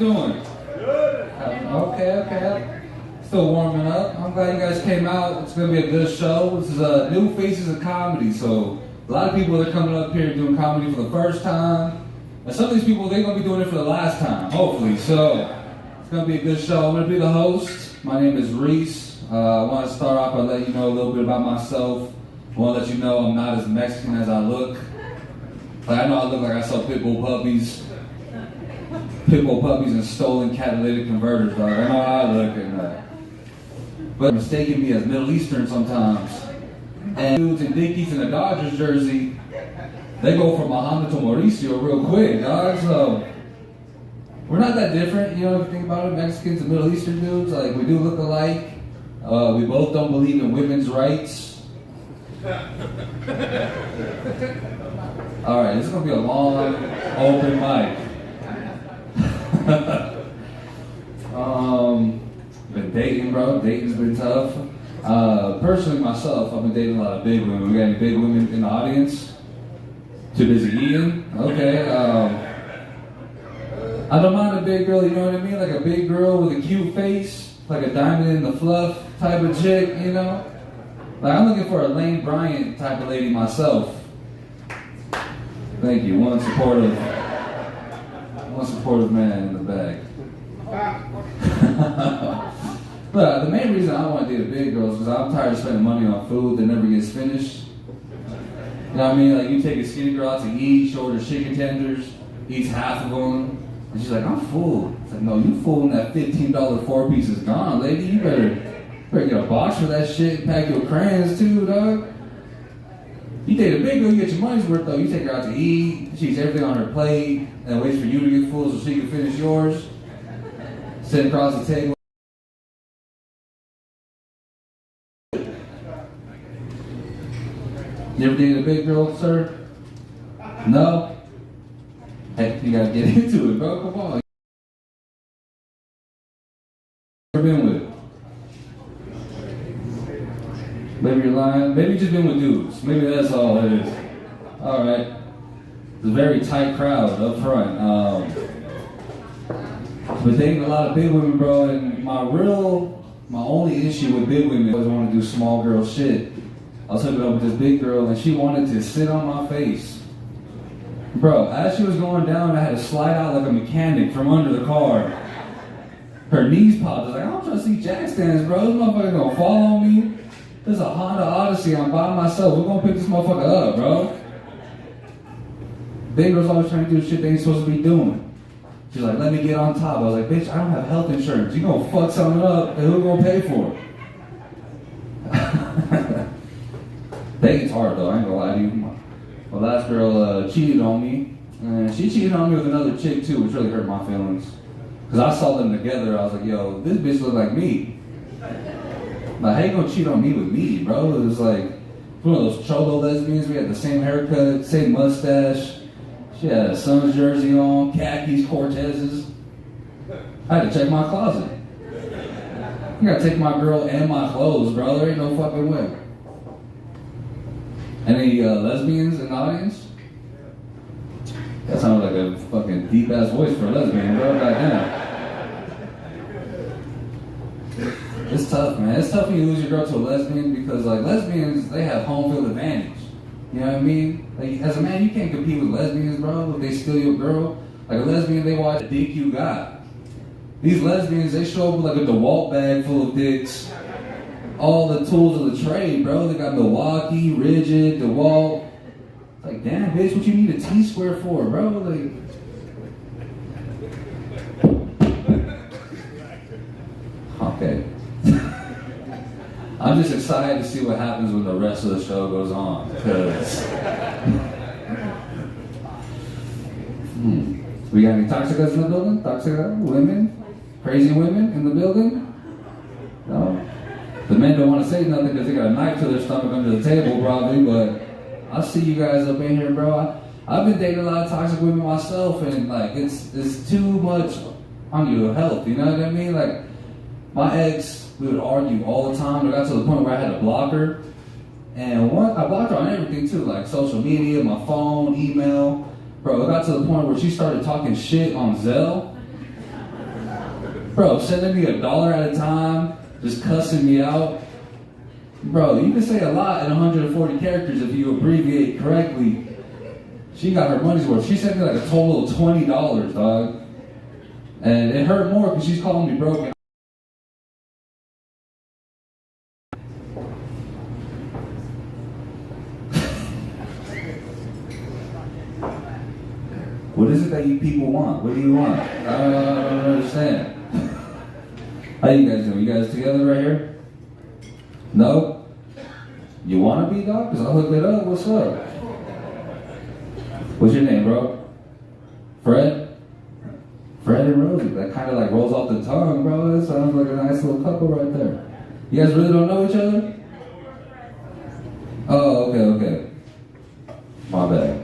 doing? Okay. Still warming up. I'm glad you guys came out. It's gonna be a good show. This is New Faces of Comedy, so a lot of people are coming up here doing comedy for the first time. And some of these people, they're gonna be doing it for the last time, hopefully. So it's gonna be a good show. I'm gonna be the host. My name is Reese. I want to start off by letting you know a little bit about myself. I want to let you know I'm not as Mexican as I look. Like, I know I look like I sell pit bull puppies and stolen catalytic converters, dog. I know how I look, but mistaking me as Middle Eastern sometimes. And dudes in Dickies and a Dodgers jersey, they go from Muhammad to Mauricio real quick, dog. So we're not that different, you know, if you think about it. Mexicans and Middle Eastern dudes, like, we do look alike. We both don't believe in women's rights. All right, this is gonna be a long, open mic. Been dating, bro. Dating's been tough. Personally, myself, I've been dating a lot of big women. We got any big women in the audience? Too busy eating? Okay. I don't mind a big girl, you know what I mean? Like a big girl with a cute face, like a diamond in the fluff type of chick, you know? Like, I'm looking for a Lane Bryant type of lady myself. Thank you. One supportive man in the back. But the main reason I want to date a big girl is because I'm tired of spending money on food that never gets finished. You know what I mean? Like, you take a skinny girl out to eat, she orders chicken tenders, eats half of them, and she's like, I'm full. It's like, no, you full when that $15 4-piece is gone, lady. You better get a box for that shit and pack your crayons too, dog. You date a big girl, you get your money's worth though. You take her out to eat, she eats everything on her plate, and waits for you to get full so she can finish yours. Sit across the table. You ever dated a big girl, sir? No? Hey, you gotta get into it, bro. Come on. Never been with it. Maybe you're lying. Maybe you just been with dudes. Maybe that's all it is. All right. It's a very tight crowd up front. But dating a lot of big women, bro. And my only issue with big women was I want to do small girl shit. I was hooking up with this big girl, and she wanted to sit on my face. Bro, as she was going down, I had to slide out like a mechanic from under the car. Her knees popped. I was like, I don't trust these jack stands, bro. This motherfucker gonna fall on me. There's a Honda Odyssey. I'm by myself. We're gonna pick this motherfucker up, bro. Big girls always trying to do shit they ain't supposed to be doing. She's like, let me get on top. I was like, bitch, I don't have health insurance. You gonna fuck something up, and who gonna pay for it? Dating's hard though, I ain't gonna lie to you. My last girl cheated on me, and she cheated on me with another chick too, which really hurt my feelings. Cause I saw them together, I was like, yo, this bitch look like me. Like, how you gonna cheat on me with me, bro? It was like one of those cholo lesbians. We had the same haircut, same mustache. She had a Suns jersey on, khakis, Cortezes. I had to check my closet. You gotta take my girl and my clothes, bro. There ain't no fucking way. Any lesbians in the audience? That sounded like a fucking deep-ass voice for a lesbian, bro. Goddamn. It's tough, man. It's tough when you lose your girl to a lesbian because, like, lesbians, they have home field advantage. You know what I mean? Like, as a man, you can't compete with lesbians, bro, if they steal your girl. Like, a lesbian, they watch the dick you got. These lesbians, they show up with, like, a DeWalt bag full of dicks. All the tools of the trade, bro. They got Milwaukee, Rigid, DeWalt. It's like, damn, bitch, what you need a T-square for, bro? Like, okay. I'm just excited to see what happens when the rest of the show goes on, because we got any toxicas in the building? Toxic women? Crazy women in the building? No? The men don't want to say nothing because they got a knife to their stomach under the table probably, but I see you guys up in here, bro. I've been dating a lot of toxic women myself, and like it's too much on your health, you know what I mean? Like, my ex, we would argue all the time. It got to the point where I had to block her. And I blocked her on everything too, like social media, my phone, email. Bro, it got to the point where she started talking shit on Zelle. Bro, sending me $1 at a time, just cussing me out. Bro, you can say a lot in 140 characters if you abbreviate correctly. She got her money's worth. She sent me like a total of $20, dog. And it hurt more because she's calling me broken. What is it that you people want? What do you want? I don't understand. How you guys doing? You guys together right here? No? You want to be, dog? Because I'll hook it up. What's up? What's your name, bro? Fred? Fred and Rosie. That kind of like rolls off the tongue, bro. That sounds like a nice little couple right there. You guys really don't know each other? Oh, okay. My bad.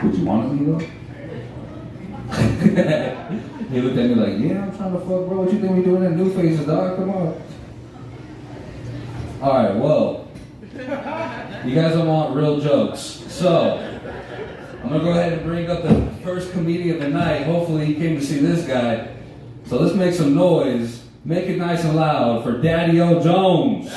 Would you want to be, though? He looked at me like, yeah, I'm trying to fuck, bro. What you think we doing in New Faces, dog? Come on. Alright, well. You guys don't want real jokes. So, I'm going to go ahead and bring up the first comedian of the night. Hopefully he came to see this guy. So let's make some noise. Make it nice and loud for Daddy-O Jones.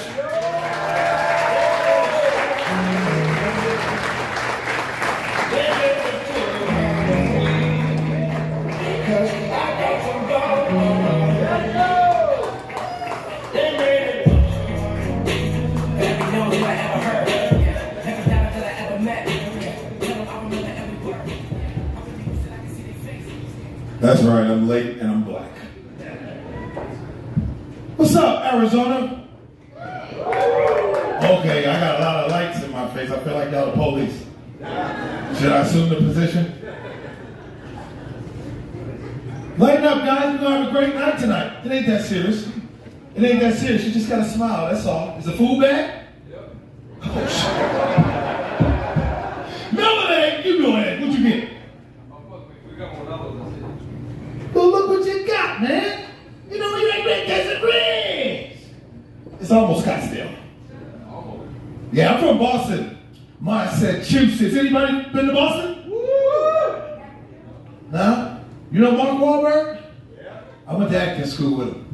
That's right, I'm late and I'm black. What's up, Arizona? Okay, I got a lot of lights in my face. I feel like y'all the police. Should I assume the position? Lighten up, guys. We're gonna have a great night tonight. It ain't that serious. It ain't that serious. You just gotta smile, that's all. Is the food bad? Yep. Oh, shit. Melanie, you go ahead. What you get? Well, look what you got, man. You know, you ain't read Desert Ridge. It's almost Scottsdale. Yeah, I'm from Boston, Massachusetts. Anybody been to Boston? Woo! No? You know Mark Wahlberg? Yeah. I went to acting school with him.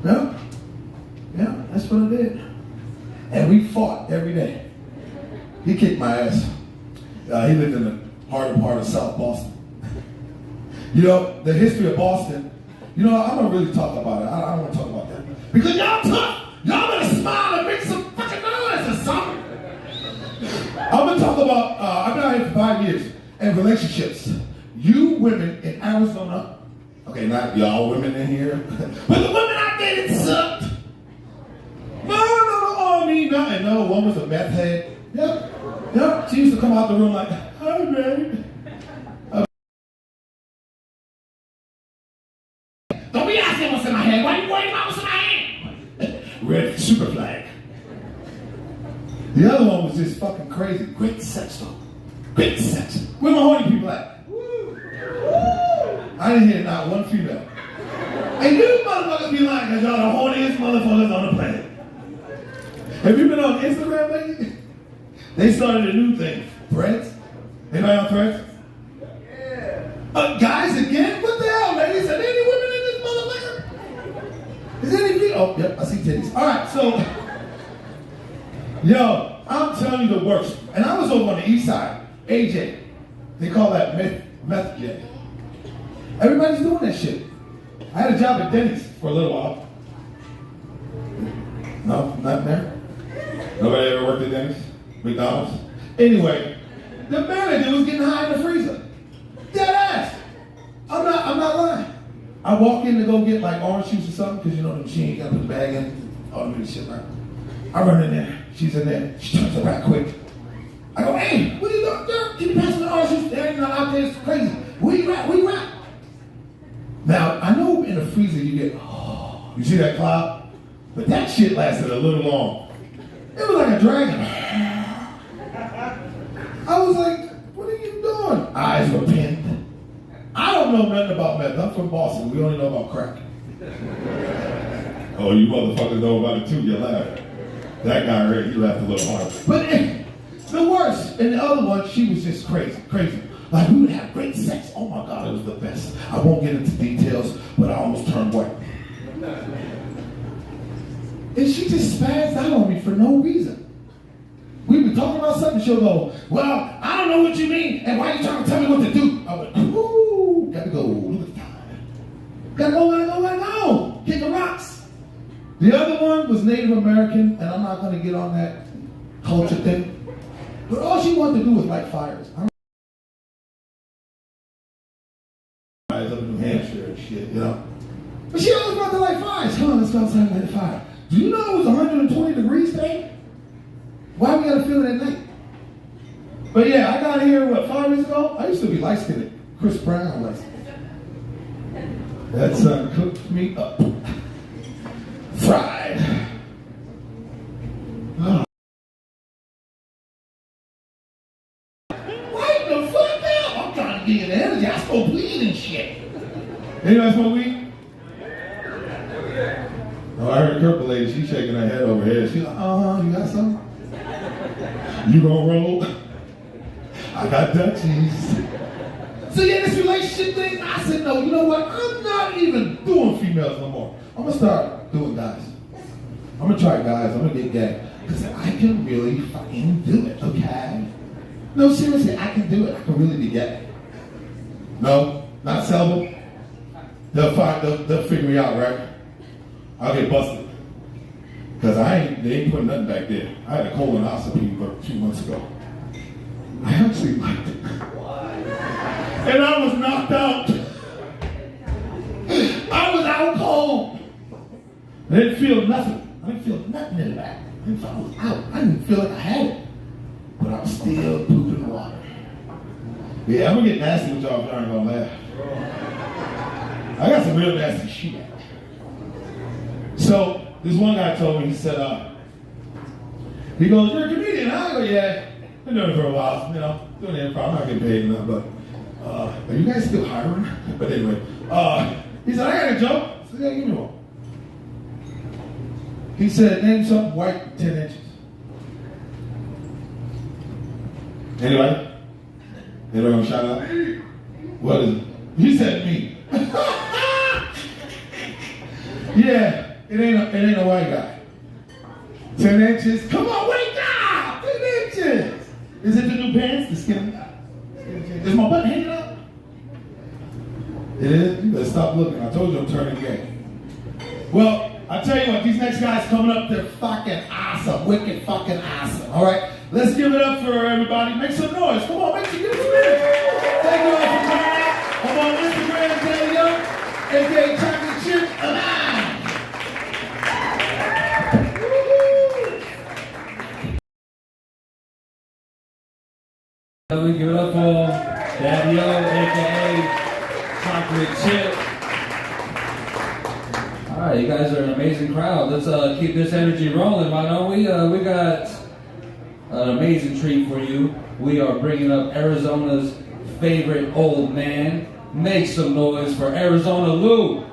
No? Yeah, that's what I did. And we fought every day. He kicked my ass. He lived in the harder part of South Boston. You know, the history of Boston, you know, I'm going to really talk about it. I don't want to talk about that. Because y'all tough. Y'all better smile and make some fucking noise or something. I'm going to talk about, I've been out here for 5 years, and relationships. You women in Arizona, okay, not y'all women in here, but the women I dated sucked. No, me, nothing. No, one was a meth head. Yep. She used to come out the room like, hi, baby. Don't be asking what's in my head. Why are you worried about what's in my hand? Red super flag. The other one was just fucking crazy. Great sex, though. Great sex. Where my horny people at? I didn't hear not one female. And you motherfuckers be lying because y'all the horniest motherfuckers on the planet. Have you been on Instagram lately? They started a new thing. Threads? Anybody on Threads? Yeah. Guys again? What the hell, ladies? Are there any women in this motherfucker? Is there any people? Oh, yep, I see titties. All right, so, yo, I'm telling you the worst. And I was over on the east side. AJ. They call that meth jet. Everybody's doing that shit. I had a job at Denny's for a little while. No, not there. Nobody ever worked at Denny's? McDonald's? Anyway, the manager was getting high in the freezer. Dead ass. I'm not lying. I walk in to go get like orange juice or something, because you know the machine, you gotta put the bag in, all the shit, right? I run in there. She's in there. She turns her back quick. I go, hey, what are you doing? Girl, can you pass me the orange juice? There ain't nothing out there. It's crazy. Where you at? Now, I know in the freezer you get, oh, you see that cloud? But that shit lasted a little long. It was like a dragon. I was like, what are you doing? Eyes were pinned. I don't know nothing about meth. I'm from Boston. We only know about crack. Oh, you motherfuckers know about it too. You laugh. That guy right, he laughed a little hard. But the worst, and the other one, she was just crazy. Like, we would have great sex. Oh my God, it was the best. I won't get into details, but I almost turned white. And she just spazzed out on me for no reason. We'd be talking about something, she'll go, well, I don't know what you mean, and why are you trying to tell me what to do? I went, ooh, gotta go, look at the time. Gotta go, kick the rocks. The other one was Native American, and I'm not gonna get on that culture thing. But all she wanted to do was light fires. Up in New Hampshire and shit, you know. But she always wanted to light fires. Come on, let's go outside and light a fire. Do you know it was 120 degrees today? Why we gotta feel it at night? But yeah, I got here, 5 years ago? I used to be light-skinned. Chris Brown light-skinned. That son cooked me up. Fried. Oh. Wait the fuck up! I'm trying to get the energy. I smoke weed and shit. Anybody smoke weed? Oh, I heard a purple lady, she's shaking her head over here. She's like, you got something? You gonna roll? I got Dutchies. So yeah, this relationship thing, I said, no, you know what? I'm not even doing females no more. I'm gonna start doing guys. I'm gonna try guys, I'm gonna get gay. Because I can really fucking do it, okay? No, seriously, I can do it. I can really be gay. No, not sellable. They'll figure me out, right? I'll get busted. Because they ain't putting nothing back there. I had a colonoscopy a few months ago. I actually liked it. And I was knocked out. I was out cold. I didn't feel nothing. I didn't feel nothing in the back. I didn't feel I was out. I didn't feel like I had it. But I'm still pooping water. Yeah, I'm gonna get nasty with y'all if y'all ain't gonna laugh. I got some real nasty shit. So, this one guy told me, he said, he goes, you're a comedian, huh? I go, yeah. Been doing it for a while, you know, doing the improv. I'm not getting paid enough, but, are you guys still hiring? But anyway, he said, I got a joke. I said, yeah, give me one. He said, name something white 10 inches. Anybody? Anybody gonna shout out? What is it? He said me. Yeah. It ain't a white guy. 10 inches. Come on, wake up! 10 inches. Is it the new pants? The skin? Is my butt hanging up? It is? You better stop looking. I told you I'm turning gay. Well, I tell you what, these next guys coming up, they're fucking awesome. Wicked fucking awesome. All right? Let's give it up for everybody. Make some noise. Come on, make some noise. Thank you all for coming out. I'm on Instagram, Daddy Young, aka Chocolate Chip Alive. We give it up for Daddy O, aka Chocolate Chip. All right, you guys are an amazing crowd. Let's keep this energy rolling, why don't we? We got an amazing treat for you. We are bringing up Arizona's favorite old man. Make some noise for Arizona Lou.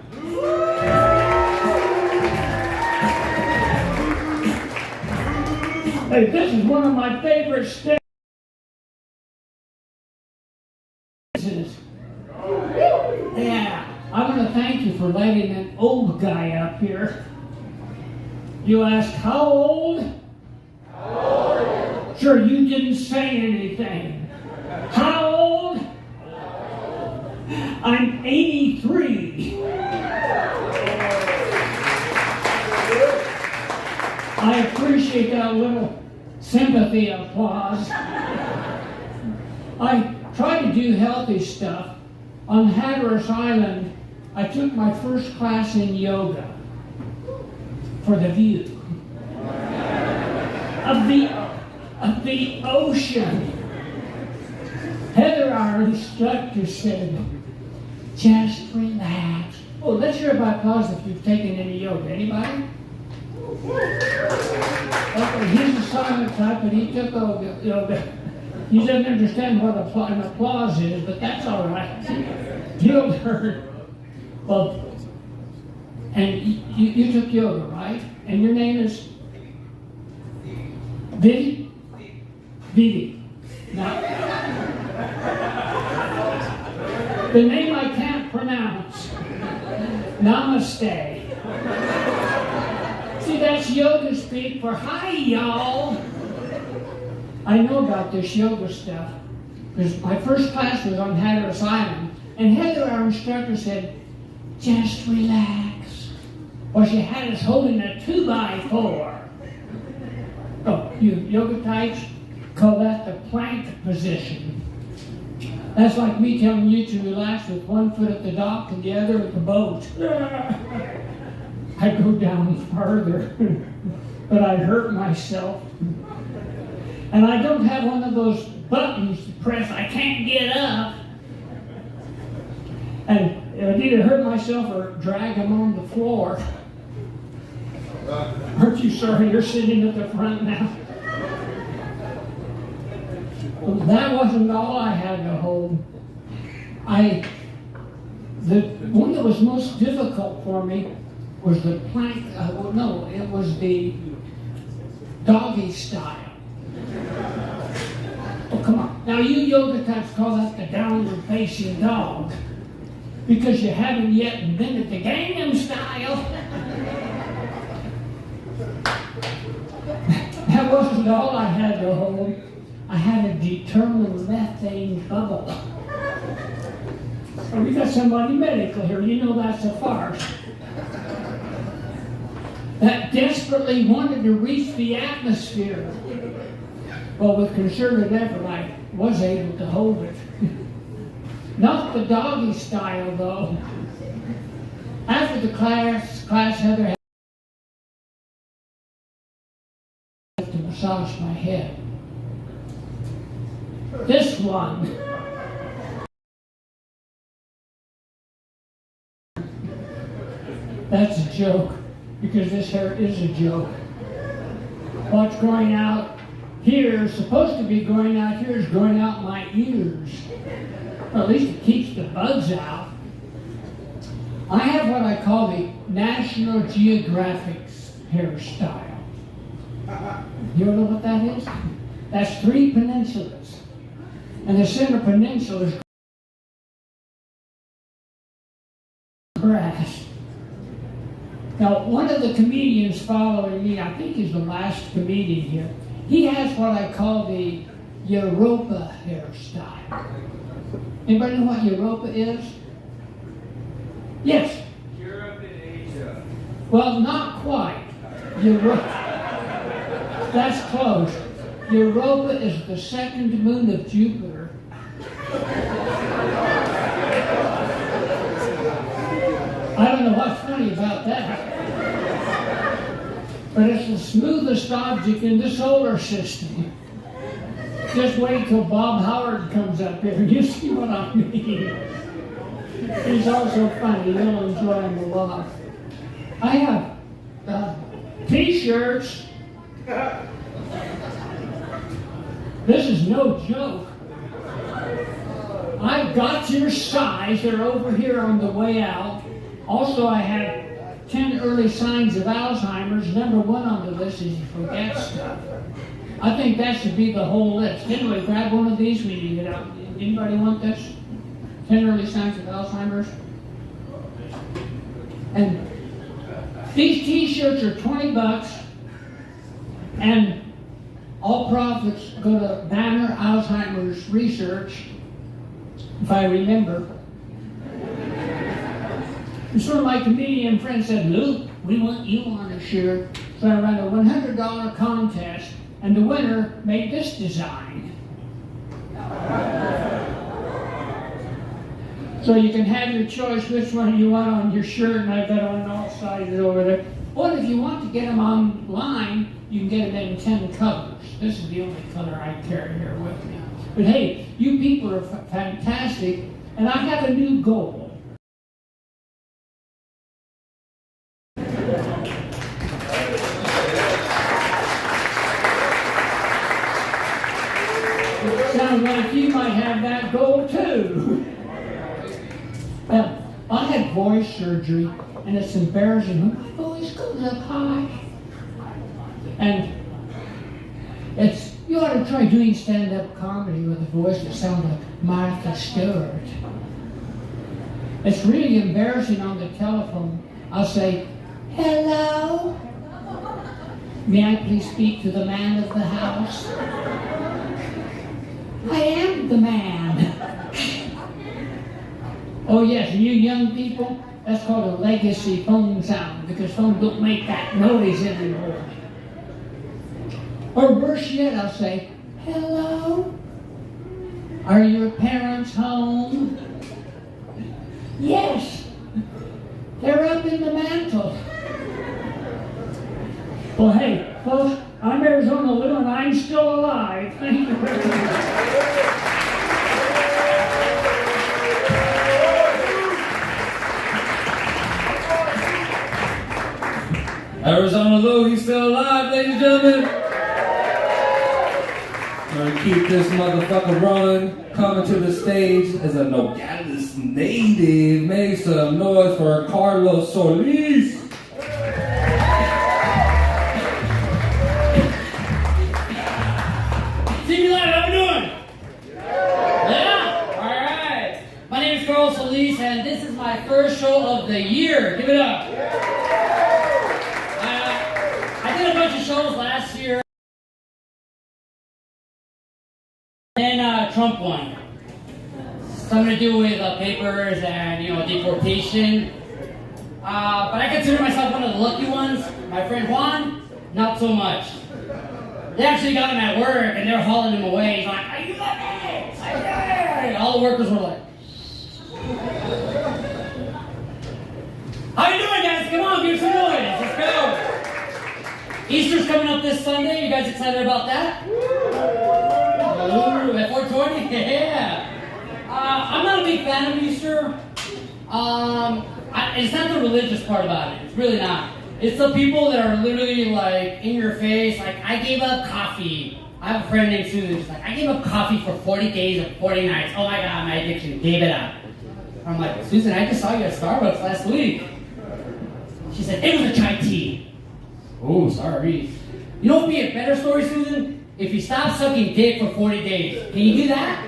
Hey, this is one of my favorite stages. Yeah, I want to thank you for letting an old guy up here. You ask, how old? How old? Sure, you didn't say anything. How old? I'm 83. I appreciate that little sympathy applause. I try to do healthy stuff. On Hatteras Island, I took my first class in yoga for the view of the ocean. Heather, our instructor, said, just relax. Oh, let's hear about applause if you've taken any yoga. Anybody? Okay, he's a silent type, but he took yoga. He doesn't understand what an applause is, but that's all right. He'll learn. Well, and you took yoga, right? And your name is Vivi? Vivi. Now, The name I can't pronounce. Namaste. See, that's yoga speak for hi, y'all. I know about this yoga stuff because my first class was on Hatteras Island, and Heather, our instructor, said, just relax. Well, she had us holding a 2x4. Oh, you yoga types call that the plank position. That's like me telling you to relax with one foot at the dock and the other at the boat. I'd go down further, but I'd hurt myself. And I don't have one of those buttons to press. I can't get up. And I'd either hurt myself or drag them on the floor. Aren't you sorry you're sitting at the front now? Well, that wasn't all I had to hold. The one that was most difficult for me was the plank, it was the doggy style. Oh, come on. Now, you yoga types call that the downward facing dog because you haven't yet invented the Gangnam style. That wasn't all I had to hold. I had a determined methane bubble. Oh, we got somebody medical here. You know that's a farce. That desperately wanted to reach the atmosphere. Well, with concerted effort, I was able to hold it. Not the doggy style, though. After the class Heather had to massage my head. This one. That's a joke, because this hair is a joke. What's growing out here, supposed to be growing out here, is growing out my ears. Or at least it keeps the bugs out. I have what I call the National Geographic hairstyle. You know what that is? That's 3 peninsulas. And the center peninsula is grass. Now, one of the comedians following me, I think he's the last comedian here, he has what I call the Europa hairstyle. Anybody know what Europa is? Yes? Europe and Asia. Well, not quite. That's close. Europa is the second moon of Jupiter. I don't know what's funny about that. But it's the smoothest object in the solar system. Just wait till Bob Howard comes up here and you see what I mean. He's also funny. You'll enjoy him a lot. I have t-shirts. This is no joke. I've got your size. They're over here on the way out. Also, I have 10 early signs of Alzheimer's. Number 1 on the list is you forget stuff. I think that should be the whole list. Anyway, grab one of these when you get out. Anybody want this? 10 early signs of Alzheimer's. And these t-shirts are $20, and all profits go to Banner Alzheimer's Research, if I remember. And so my comedian friend said, Luke, we want you on a shirt. So I ran a $100 contest, and the winner made this design. So you can have your choice which one you want on your shirt, and I've got on all sizes over there. Or if you want to get them online, you can get them in 10 colors. This is the only color I carry here with me. But hey, you people are fantastic, and I have a new goal. Sounds like you might have that goal too. Well, I had voice surgery, and it's embarrassing when my voice goes up high. And you ought to try doing stand-up comedy with a voice that sounds like Martha Stewart. It's really embarrassing on the telephone. I'll say, hello? May I please speak to the man of the house? I am the man. Oh yes, you young people, that's called a legacy phone sound because phones don't make that noise anymore. Or worse yet, I'll say, hello? Are your parents home? Yes, they're up in the mantle. Well, hey, folks, I'm Arizona Lou and I'm still alive. Thank you very much. Arizona Lou, he's still alive, ladies and gentlemen. We're gonna keep this motherfucker rolling. Coming to the stage as a Nogales native. Make some noise for Carlos Solis. See Live, how we doing? Yeah? Alright. My name is Carlos Solis and this is my first show of the year. Give it up. I did a bunch of shows last year. Then Trump won. Something to do with papers and, deportation. But I consider myself one of the lucky ones. My friend Juan, not so much. They actually got him at work and they're hauling him away. He's like, are you the man? All the workers were like, how you doing, guys? Come on, give some noise. Let's go. Easter's coming up this Sunday. You guys excited about that? Ooh, at 420? Yeah. I'm not a big fan of Easter. It's not the religious part about it. It's really not. It's the people that are literally like in your face. Like, I gave up coffee. I have a friend named Susan. She's like, I gave up coffee for 40 days and 40 nights. Oh my God, my addiction. Gave it up. I'm like, Susan, I just saw you at Starbucks last week. She said, it was a chai tea. Oh, sorry. You know what would be a better story, Susan? If you stop sucking dick for 40 days. Can you do that?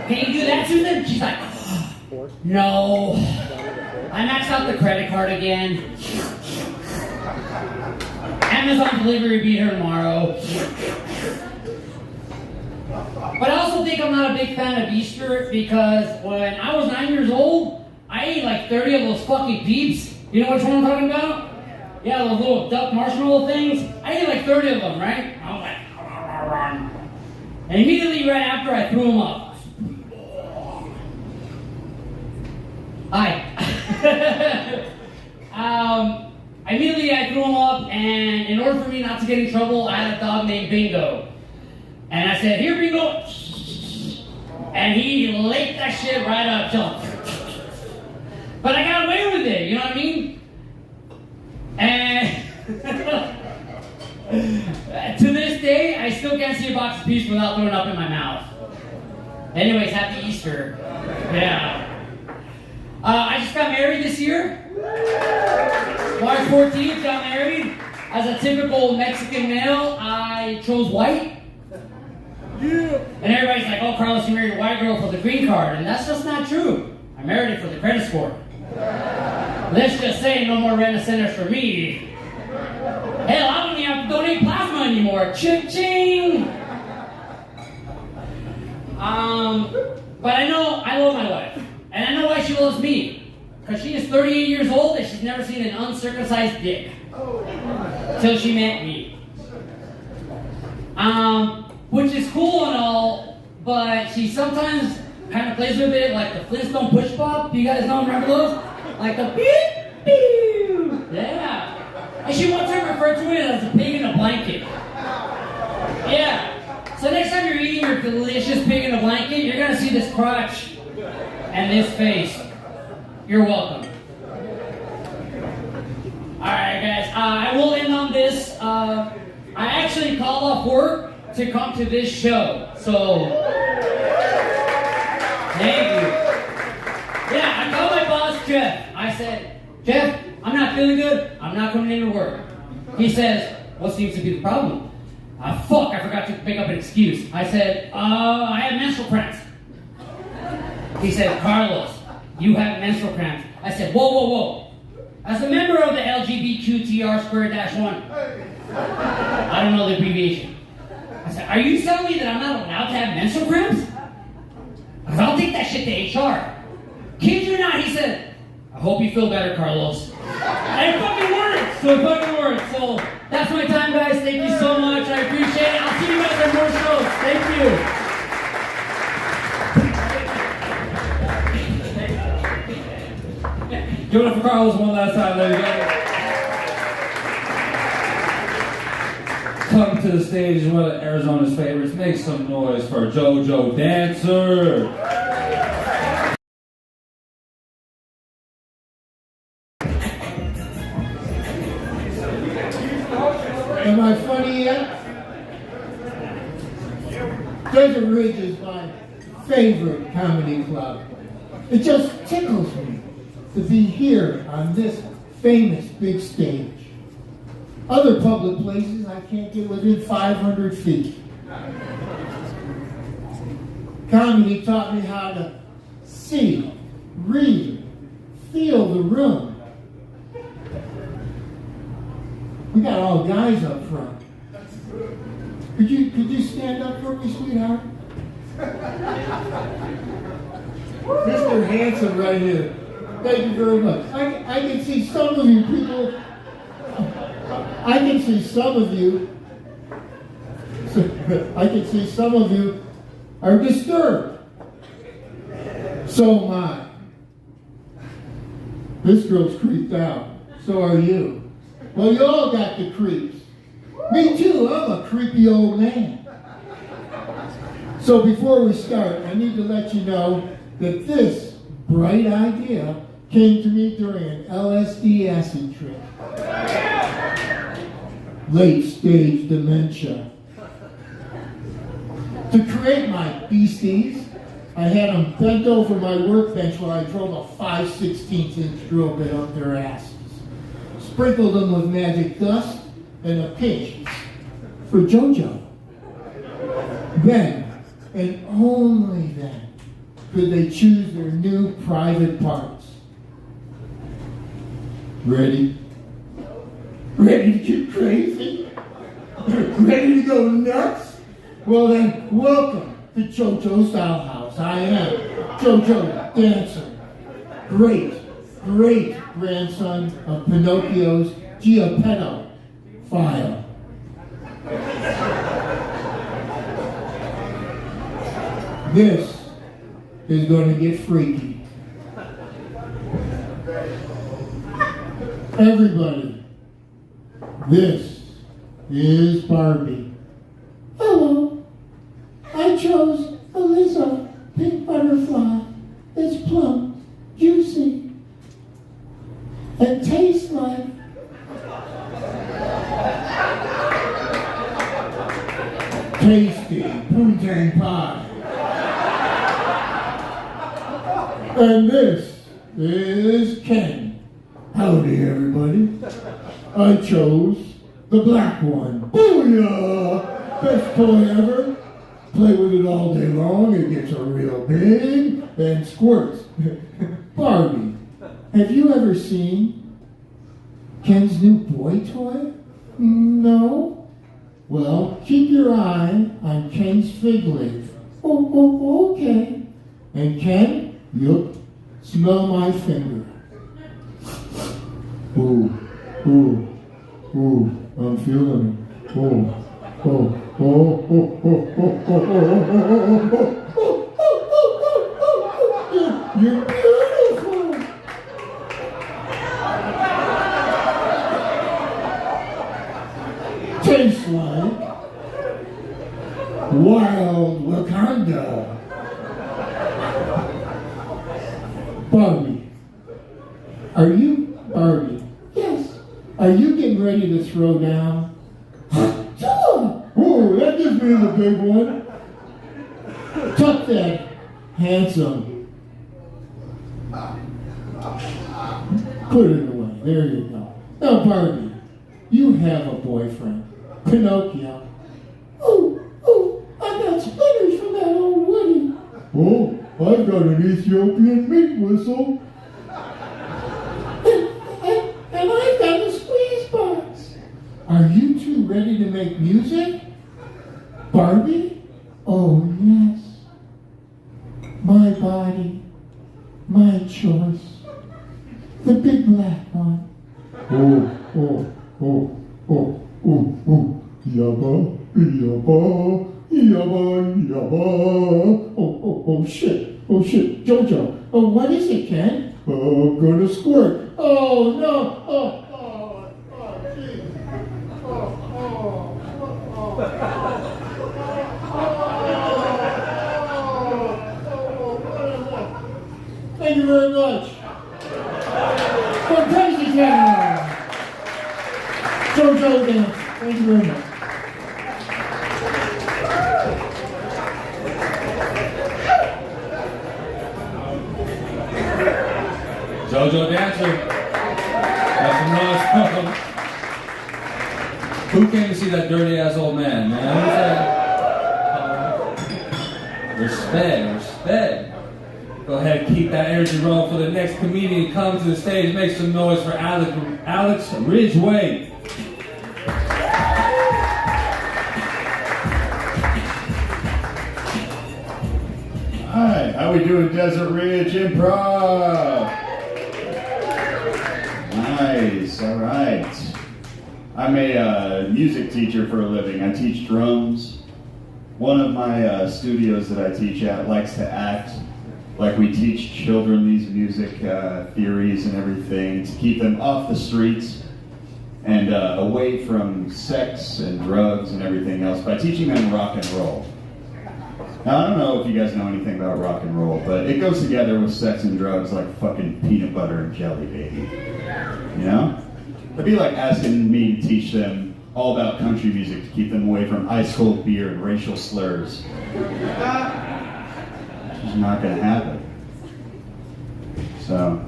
Can you do that, Susan? She's like, no. I maxed out the credit card again. Amazon delivery be here tomorrow. But I also think I'm not a big fan of Easter because when I was 9 years old, I ate like 30 of those fucking peeps. You know which one I'm talking about? Yeah, those little duck marshmallow things. I ate like 30 of them, right? I was like, and immediately right after I threw them up. Hi. Immediately I threw him up, and in order for me not to get in trouble, I had a dog named Bingo. And I said, here, Bingo. And he licked that shit right up. But I got away with it, you know what I mean? And to this day, I still can't see a box of peas without throwing up in my mouth. Anyways, happy Easter. Yeah. I just got married this year. March 14th, got married. As a typical Mexican male, I chose white. Yeah. And everybody's like, oh, Carlos, you married a white girl for the green card. And that's just not true. I married her for the credit score. Let's just say no more rent centers for me. Hell, I don't even have to donate plasma anymore. Cha-ching! But I know I love my wife. And I know why she loves me. Because she is 38 years old and she's never seen an uncircumcised dick. Till she met me. Which is cool and all, but she sometimes kind of plays with it like the Flintstone push pop. Do you guys know, remember those? Like the beep, beep. Yeah. And she one time referred to it as a pig in a blanket. Yeah. So next time you're eating your delicious pig in a blanket, you're going to see this crotch and this face. You're welcome. Alright guys, I will end on this. I actually called off work to come to this show. So, thank you. Yeah, I called my boss, Jeff. I said, Jeff, I'm not feeling good. I'm not coming into work. He says, what seems to be the problem? Fuck, I forgot to make up an excuse. I said, I have menstrual cramps. He said, Carlos, you have menstrual cramps. I said, whoa, whoa, whoa. As a member of the LGBTQTR2-1, I don't know the abbreviation. I said, are you telling me that I'm not allowed to have menstrual cramps? Because I'll take that shit to HR. Kid you not, he said, I hope you feel better, Carlos. And it fucking worked. So it fucking worked. So that's my time, guys. Thank you so much. I appreciate it. I'll see you guys at more shows. Thank you. Give it up for Carlos one last time, ladies and gentlemen. Come to the stage, one of Arizona's favorites. Make some noise for JoJo Dancer. Am I funny yet? Desert Ridge is my favorite comedy club. It just tickles me to be here on this famous big stage. Other public places I can't get within 500 feet. Comedy taught me how to see, read, feel the room. We got all guys up front. Could you stand up for me, sweetheart? Mr. Handsome right here. Thank you very much. I can see some of you people. I can see some of you are disturbed. So am I. This girl's creeped out. So are you. Well, you all got the creeps. Me too, I'm a creepy old man. So before we start, I need to let you know that this bright idea came to me during an LSD acid trip. Late stage dementia. To create my beasties, I had them bent over my workbench while I drove a 5/16" drill bit up their asses. Sprinkled them with magic dust and a pinch for JoJo. Then, and only then, could they choose their new private parts. Ready? Ready to get crazy? Ready to go nuts? Well then, welcome to JoJo's Dollhouse. I am JoJo Dancer. Great grandson of Pinocchio's Geppetto file. This is going to get freaky. Everybody, this is Barbie. Hello, I chose a Lizzo pink butterfly. It's plump, juicy, and tastes like tasty poontang pie. And this is Ken. Howdy, everybody. I chose the black one. Booyah! Best toy ever. Play with it all day long. It gets real big and squirts. Barbie, have you ever seen Ken's new boy toy? No? Well, keep your eye on Ken's fig leaf. Oh, okay. And Ken, yup, smell my finger. Ooh, I'm feeling it. You're beautiful. Tastes like wild Wakanda. Barbie. Barbie? Yes. Are you getting ready to throw down? Oh, that gives me the big one. Tuck that, handsome. Put it away. There you go. Now, Barbie, you have a boyfriend, Pinocchio. Oh, I got splinters from that old Woody. Oh, I've got an Ethiopian meat whistle. And I've got a squeeze box. Are you two ready to make music? Barbie? Oh, yes. My body, my choice. The big black one. Oh, oh, oh, oh, oh, oh. Yabba, yabba, yabba, yabba. Oh, shit. Oh, shit. Jojo. Oh, what is it, Ken? Oh, I'm gonna squirt. Oh, no. Oh, geez. Thank you very much. For Crazy Town. Jojo dance. Thank you very much. JoJo Dancer. That's some noise. Who came to see that dirty ass old man, man? Who's that? Respect. Go ahead, keep that energy rolling for the next comedian. Come to the stage, make some noise for Alex Ridgway. Hi, how we doing, Desert Ridge Improv? Nice, all right. I'm a music teacher for a living. I teach drums. One of my studios that I teach at likes to act like we teach children these music theories and everything to keep them off the streets and away from sex and drugs and everything else by teaching them rock and roll. Now, I don't know if you guys know anything about rock and roll, but it goes together with sex and drugs like fucking peanut butter and jelly, baby. You know? It'd be like asking me to teach them all about country music to keep them away from ice cold beer and racial slurs. It's not gonna happen. So,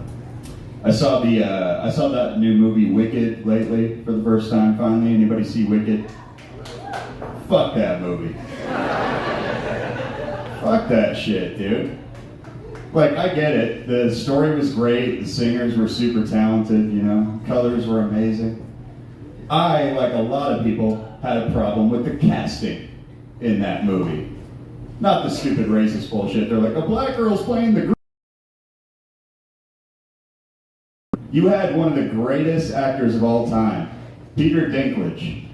I saw that new movie Wicked lately for the first time finally. Anybody see Wicked? Fuck that movie. Fuck that shit, dude. Like, I get it. The story was great. The singers were super talented, you know. Colors were amazing. I, like a lot of people, had a problem with the casting in that movie. Not the stupid racist bullshit. They're like, a black girl's playing the group. You had one of the greatest actors of all time, Peter Dinklage,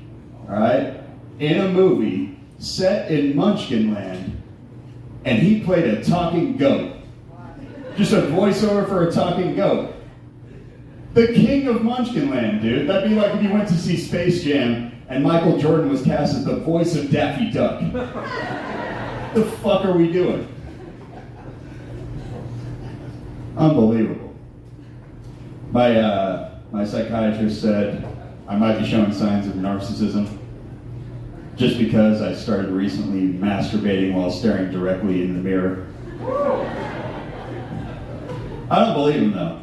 all right, in a movie set in Munchkinland, and he played a talking goat. Just a voiceover for a talking goat. The king of Munchkinland, dude. That'd be like if you went to see Space Jam and Michael Jordan was cast as the voice of Daffy Duck. The fuck are we doing? Unbelievable. My psychiatrist said I might be showing signs of narcissism just because I started recently masturbating while staring directly in the mirror. I don't believe him though,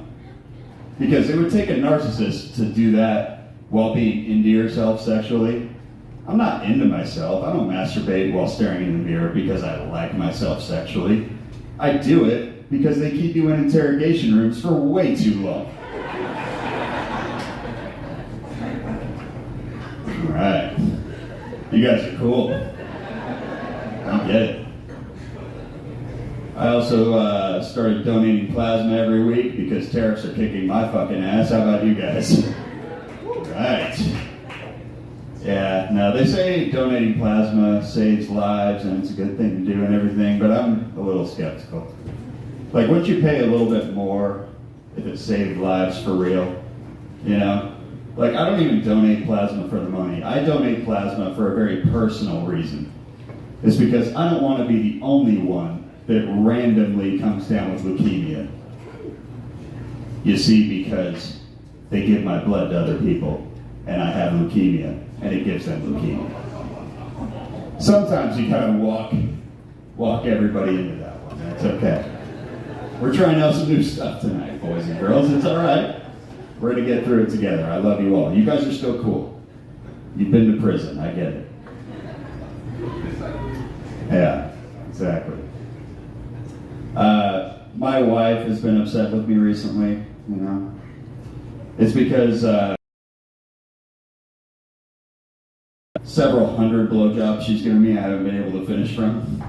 because it would take a narcissist to do that while being into yourself sexually. I'm not into myself. I don't masturbate while staring in the mirror because I like myself sexually. I do it because they keep you in interrogation rooms for way too long. All right. You guys are cool. I get it. I also started donating plasma every week because tariffs are kicking my fucking ass. How about you guys? Right. Yeah, no, they say donating plasma saves lives and it's a good thing to do and everything, but I'm a little skeptical. Like, wouldn't you pay a little bit more if it saved lives for real? You know? Like, I don't even donate plasma for the money. I donate plasma for a very personal reason. It's because I don't want to be the only one that randomly comes down with leukemia. You see, because they give my blood to other people, and I have leukemia, and it gives them leukemia. Sometimes you kind of walk everybody into that one. That's okay. We're trying out some new stuff tonight, boys and girls. It's all right. We're going to get through it together. I love you all. You guys are still cool. You've been to prison. I get it. Yeah, exactly. wife has been upset with me recently, you know. It's because several hundred blowjobs she's given me I haven't been able to finish from,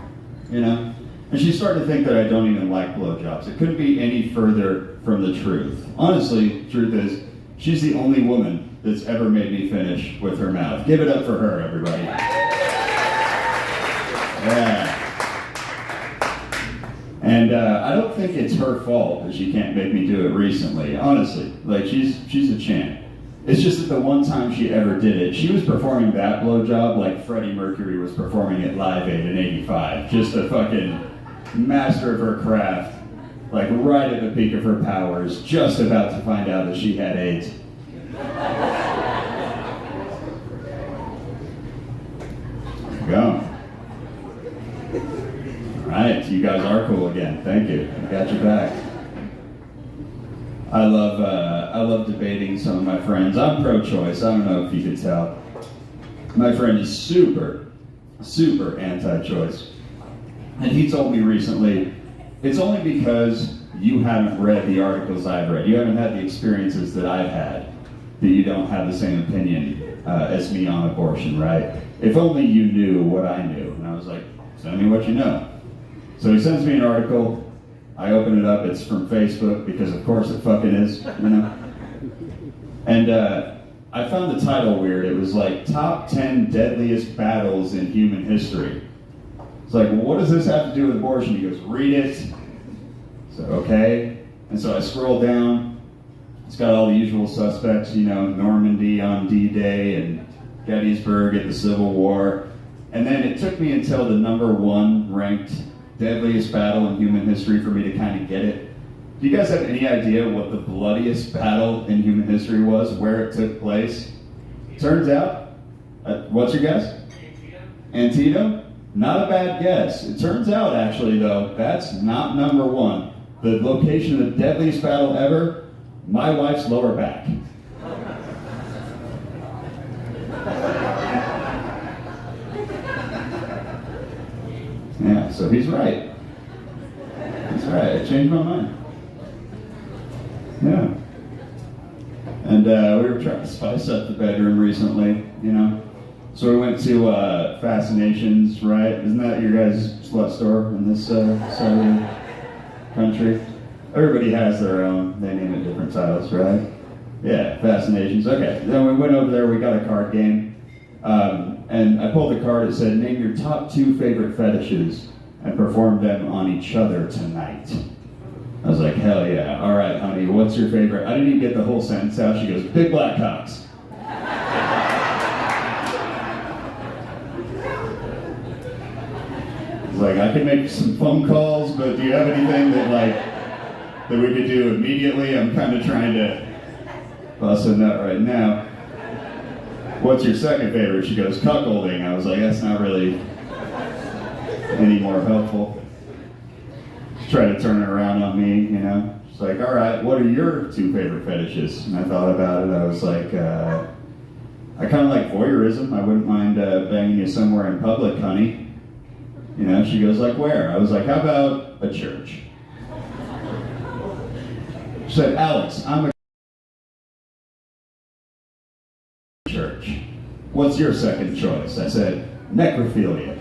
you know. And she's starting to think that I don't even like blowjobs. It couldn't be any further from the truth. Honestly, truth is, she's the only woman that's ever made me finish with her mouth. Give it up for her, everybody. Yeah. And I don't think it's her fault that she can't make me do it recently. Honestly, like she's a champ. It's just that the one time she ever did it, she was performing that blowjob like Freddie Mercury was performing at Live Aid in '85. Just a fucking master of her craft, like right at the peak of her powers, just about to find out that she had AIDS. Go. Alright, you guys are cool again. Thank you. I got your back. I love debating some of my friends. I'm pro-choice. I don't know if you could tell. My friend is super anti-choice. And he told me recently, it's only because you haven't read the articles I've read. You haven't had the experiences that I've had that you don't have the same opinion as me on abortion, right? If only you knew what I knew. And I was like, send me what you know. So he sends me an article. I open it up. It's from Facebook because of course it fucking is, you know? And I found the title weird. It was like, Top 10 Deadliest Battles in Human History. It's like, well, what does this have to do with abortion? He goes, read it. So, okay. And so I scroll down. It's got all the usual suspects, you know, Normandy on D-Day and Gettysburg at the Civil War. And then it took me until the #1 ranked deadliest battle in human history for me to kind of get it. Do you guys have any idea what the bloodiest battle in human history was, where it took place? Turns out, what's your guess? Antietam? Not a bad guess. It turns out, actually, though, that's not #1. The location of the deadliest battle ever, my wife's lower back. Yeah, so he's right. He's right. I changed my mind. Yeah. And we were trying to spice up the bedroom recently, you know. So we went to Fascinations, right? Isn't that your guys' slut store in this side of the country? Everybody has their own. They name it different titles, right? Yeah, Fascinations. Okay. Then we went over there. We got a card game. And I pulled the card. It said, name your top 2 favorite fetishes and perform them on each other tonight. I was like, hell yeah. All right, honey, what's your favorite? I didn't even get the whole sentence out. She goes, big black cocks. I was like, I can make some phone calls, but do you have anything that we could do immediately? I'm kind of trying to bust a nut right now. What's your second favorite? She goes, cuckolding. I was like, that's not really any more helpful. She tried to turn it around on me, you know. She's like, all right, what are your 2 favorite fetishes? And I thought about it. I was like, I kind of like voyeurism. I wouldn't mind banging you somewhere in public, honey. You know, she goes, like, where? I was like, how about a church? She said, Alex, I'm a church. What's your second choice? I said, necrophilia.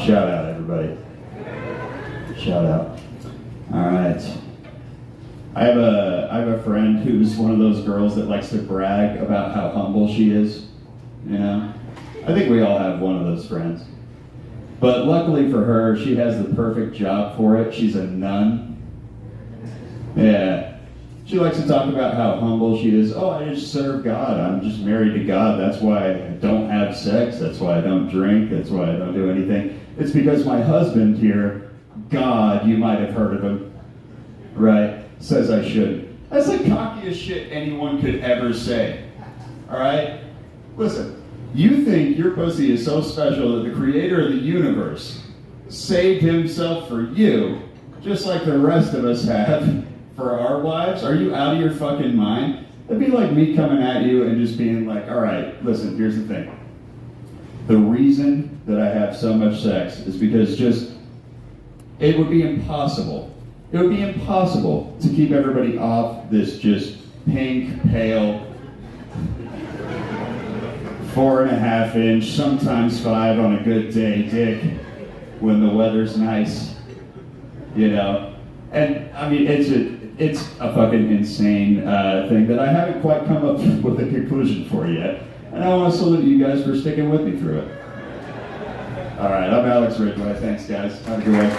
Shout out, everybody. Shout out. All right. I have a friend who's one of those girls that likes to brag about how humble she is. You know? I think we all have one of those friends. But luckily for her, she has the perfect job for it. She's a nun. Yeah. She likes to talk about how humble she is. Oh, I just serve God. I'm just married to God. That's why I don't have sex. That's why I don't drink. That's why I don't do anything. It's because my husband here, God, you might have heard of him, right, says I should. That's the cockiest shit anyone could ever say. All right? Listen, you think your pussy is so special that the creator of the universe saved himself for you, just like the rest of us have for our wives? Are you out of your fucking mind? It'd be like me coming at you and just being like, all right, listen, here's the thing. the reason that I have so much sex is because it would be impossible. It would be impossible to keep everybody off this just pink, pale, 4.5 inch, sometimes 5 on a good day, dick, when the weather's nice, you know? And I mean, it's a fucking insane thing that I haven't quite come up with a conclusion for yet. And I want to salute you guys for sticking with me through it. All right, I'm Alex Ridgway. Thanks, guys. Have a good one.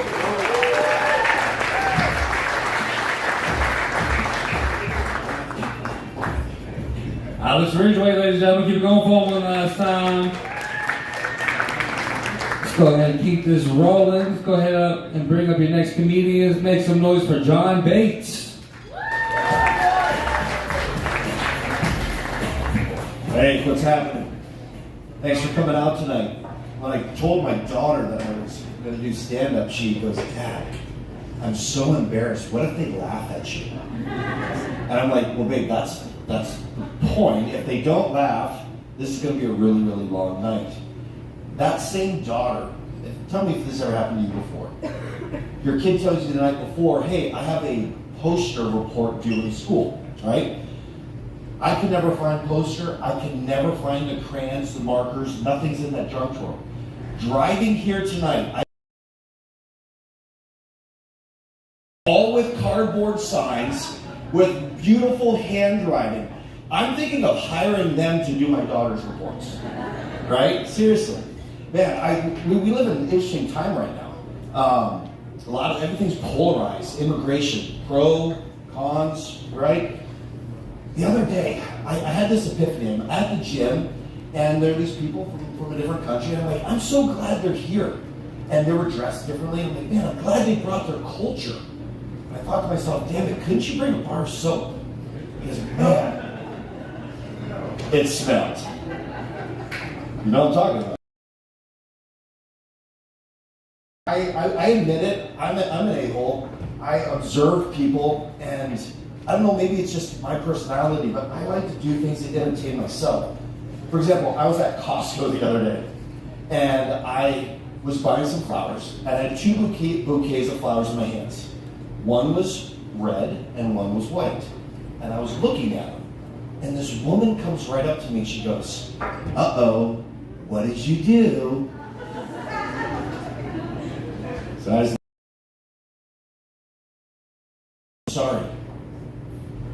Alex Ridgway, ladies and gentlemen, keep it going for one last time. Let's go ahead and keep this rolling. Let's go ahead and bring up your next comedians. Make some noise for John Bates. Hey, what's happening? Thanks for coming out tonight. When I told my daughter that I was going to do stand-up, she goes, Dad, I'm so embarrassed. What if they laugh at you? And I'm like, well, babe, that's the point. If they don't laugh, this is going to be a really, really long night. That same daughter, tell me if this ever happened to you before. Your kid tells you the night before, hey, I have a poster report due in school, right? I can never find poster. I can never find the crayons, the markers. Nothing's in that junk drawer. Driving here tonight, all with cardboard signs, with beautiful handwriting. I'm thinking of hiring them to do my daughter's reports, right? Seriously. Man, we live in an interesting time right now. Everything's polarized. Immigration, pro, cons, right? The other day, I had this epiphany. I'm at the gym, and there are these people from a different country, and I'm like, I'm so glad they're here. And they were dressed differently. I'm like, man, I'm glad they brought their culture. And I thought to myself, damn it, couldn't you bring a bar of soap? Because, man, it smelled. You know what I'm talking about? I admit it, I'm an a-hole. I observe people, and I don't know, maybe it's just my personality, but I like to do things to entertain myself. For example, I was at Costco the other day, and I was buying some flowers, and I had 2 bouquets of flowers in my hands. One was red, and one was white. And I was looking at them, and this woman comes right up to me, and she goes, uh-oh, what did you do? So I was sorry.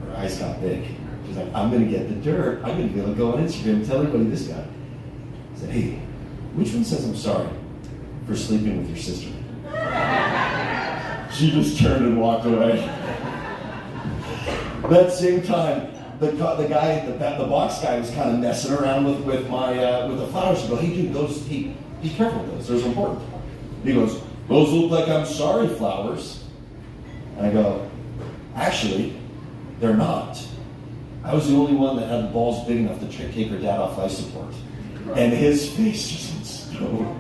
Her eyes got big. She's like, I'm going to get the dirt. I'm going to be able to go on Instagram and tell everybody this guy. I said, hey, which one says I'm sorry for sleeping with your sister? She just turned and walked away. That same time, the box guy was kind of messing around with the flowers. He goes, hey dude, be careful with those. Those are important. He goes, those look like I'm sorry flowers. And I go, actually, they're not. I was the only one that had the balls big enough to take her dad off life support. And his face just went stone.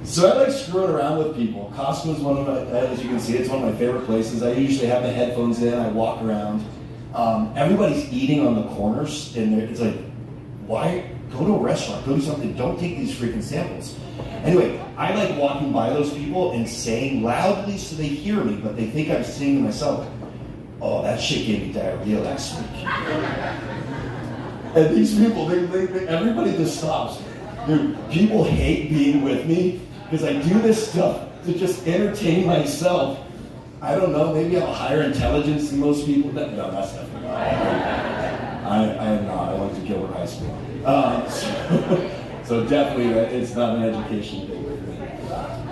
So I like screwing around with people. Costco is one of my, as you can see, it's one of my favorite places. I usually have my headphones in, I walk around. Everybody's eating on the corners, and it's like, why? Go to a restaurant, go do something, don't take these freaking samples. Anyway, I like walking by those people and saying loudly so they hear me, but they think I'm saying to myself, oh, that shit gave me diarrhea last week. And these people, everybody just stops. Dude, people hate being with me because I do this stuff to just entertain myself. I don't know, maybe I'm a higher intelligence than most people. No, that's definitely not. I am not. I went to Gilbert High School. So definitely it's not an education thing with me.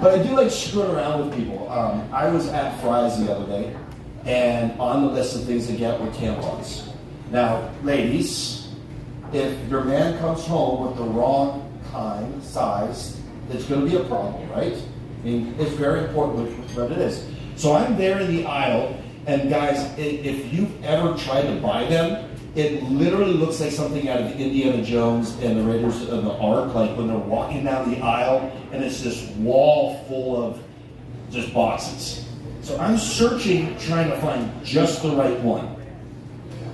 But I do like screwing around with people. I was at Fry's the other day, and on the list of things to get were tampons. Now, ladies, if your man comes home with the wrong kind, size, it's going to be a problem, right? I mean, it's very important what it is. So I'm there in the aisle, and guys, if you've ever tried to buy them, it literally looks like something out of Indiana Jones and the Raiders of the Ark, like when they're walking down the aisle, and it's this wall full of just boxes. So I'm searching, trying to find just the right one.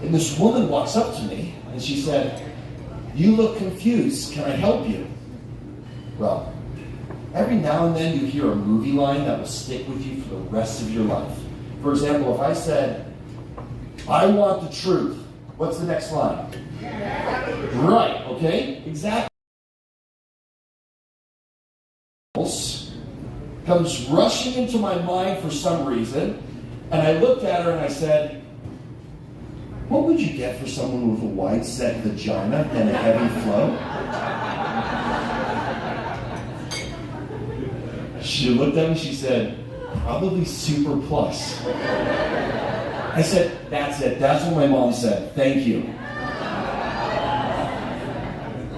And this woman walks up to me, and she said, you look confused. Can I help you? Well, every now and then you hear a movie line that will stick with you for the rest of your life. For example, if I said, I want the truth, what's the next line? Right, okay, exactly. Comes rushing into my mind for some reason, and I looked at her and I said, what would you get for someone with a wide set vagina and a heavy flow? She looked at me, she said, probably super plus. I said, that's it. That's what my mom said. Thank you.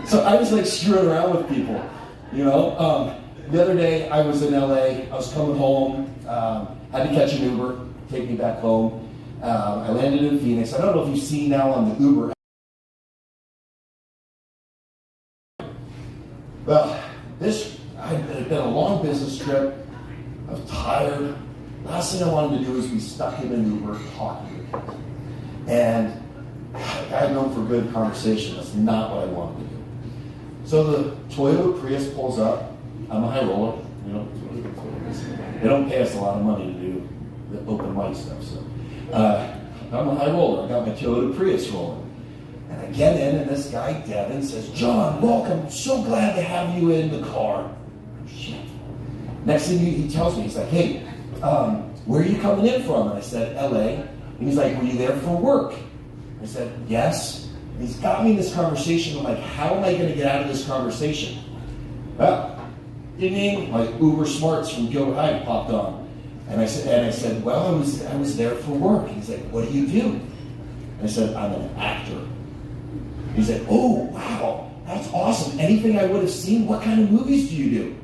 So I was like screwing around with people, you know. The other day I was in LA. I was coming home. Had to catch an Uber, take me back home. I landed in Phoenix. I don't know if you see now on the Uber. Well, it's been a long business trip. I was tired. Last thing I wanted to do is be stuck in an Uber talking to people. And I'm known for good conversation. That's not what I wanted to do. So the Toyota Prius pulls up. I'm a high roller. You know, they don't pay us a lot of money to do the open mic stuff. So I'm a high roller. I got my Toyota Prius rolling. And I get in, and this guy, Devin, says, John, welcome. So glad to have you in the car. Shit. Next thing he tells me, he's like, hey, where are you coming in from? And I said, LA. And he's like, were you there for work? I said, yes. And he's got me in this conversation. I'm like, how am I going to get out of this conversation? Well, ding ding, my Uber Smarts from Gilbert Hyde popped on. And I said, well, I was there for work. He's like, what do you do? I said, I'm an actor. He said, oh, wow, that's awesome. Anything I would have seen? What kind of movies do you do?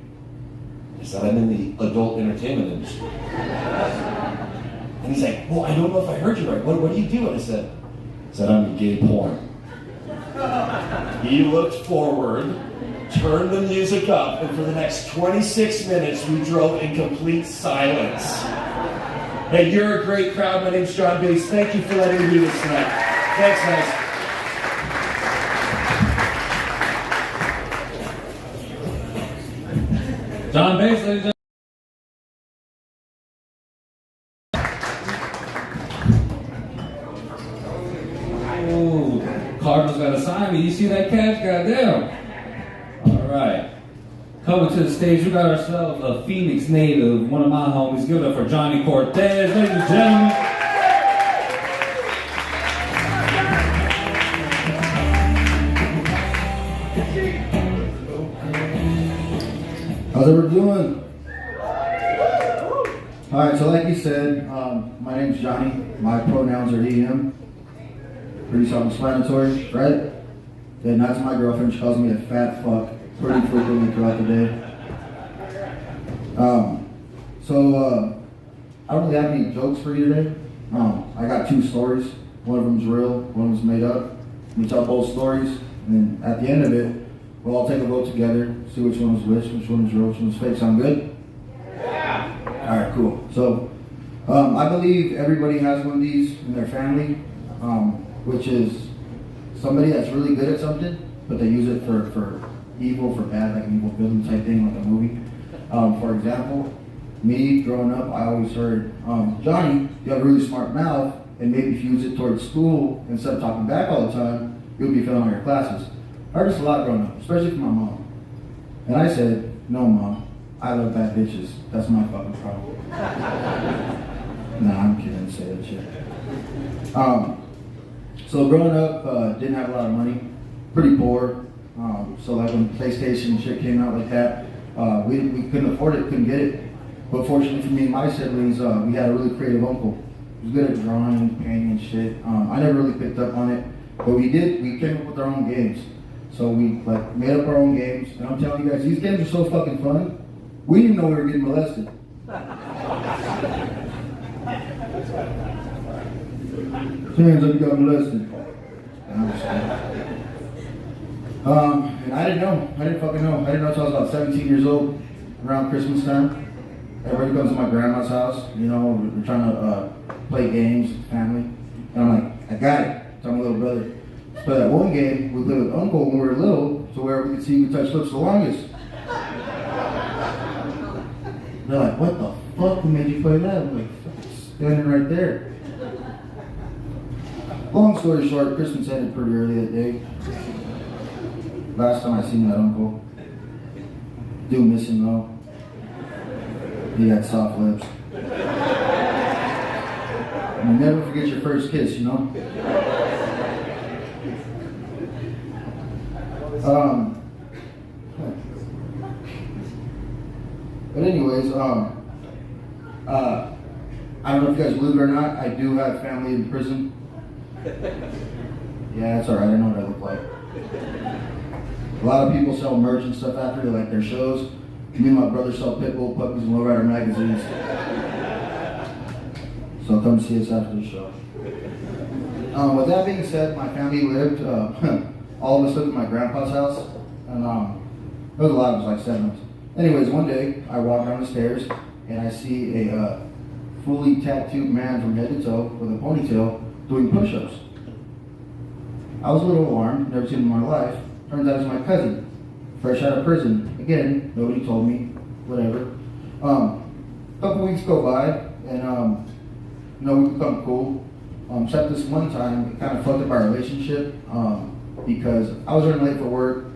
I said, I'm in the adult entertainment industry. And he's like, well, I don't know if I heard you right. What do you do? And I said, I'm in gay porn. He looked forward, turned the music up, and for the next 26 minutes, we drove in complete silence. Hey, you're a great crowd. My name's John Bates. Thank you for letting me do this tonight. Thanks, guys. John Bates, ladies and gentlemen. Cardinals got to sign me. You see that catch? Goddamn. All right. Coming to the stage, we got ourselves a Phoenix native, one of my homies. Give it up for Johnny Cortez, ladies and gentlemen. How's everyone doing? Alright, so like you said, my name's Johnny. My pronouns are he, him. Pretty self-explanatory, right? Yeah, not to my girlfriend. She calls me a fat fuck pretty frequently throughout the day. I don't really have any jokes for you today. I got two stories. One of them's real, one of them's made up. We tell both stories, and then at the end of it, we'll all take a vote together, see which one is which one is real, which one is fake. Sound good? Yeah! Alright, cool. So, I believe everybody has one of these in their family, which is somebody that's really good at something, but they use it for evil, for bad, like an evil villain type thing, like a movie. For example, me, growing up, I always heard, Johnny, you have a really smart mouth, and maybe if you use it towards school, instead of talking back all the time, you'll be failing all your classes. I heard this a lot growing up, especially from my mom. And I said, no, Mom, I love bad bitches. That's my fucking problem. Nah, I'm kidding, say that shit. So growing up, didn't have a lot of money, pretty poor. So like when PlayStation shit came out like that, we couldn't afford it, couldn't get it. But fortunately for me and my siblings, we had a really creative uncle. He was good at drawing, painting and shit. I never really picked up on it, but we came up with our own games. So we like made up our own games, and I'm telling you guys, these games are so fucking fun. We didn't even know we were getting molested. Hands up, you got molested. And I'm just kidding. And I didn't know. I didn't fucking know. I didn't know until I was about 17 years old, around Christmas time. Everybody comes to my grandma's house, you know, we're trying to play games with family. And I'm like, I got it. Tell my little brother. But that one game, we played with Uncle when we were little, to where we could see who could touch lips the longest. They're like, what the fuck? Who made you play that? I'm like, standing right there. Long story short, Christmas ended pretty early that day. Last time I seen that uncle. Do miss him though. He had soft lips. You never forget your first kiss, you know? But anyways, I don't know if you guys believe it or not, I do have family in prison. Yeah, it's alright, I know what I look like. A lot of people sell merch and stuff after they like their shows. Me and my brother sell Pitbull, puppies, and lowrider magazines. So come see us after the show. With that being said, my family lived, all of us lived at my grandpa's house. And it was a lot, it was like 7 months. Anyways, one day, I walk down the stairs, and I see a fully tattooed man from head to toe with a ponytail doing push-ups. I was a little alarmed, never seen him in my life. Turns out it's my cousin, fresh out of prison. Again, nobody told me, whatever. A couple weeks go by, and we become cool. Except this one time, it kind of fucked up our relationship because I was running late for work.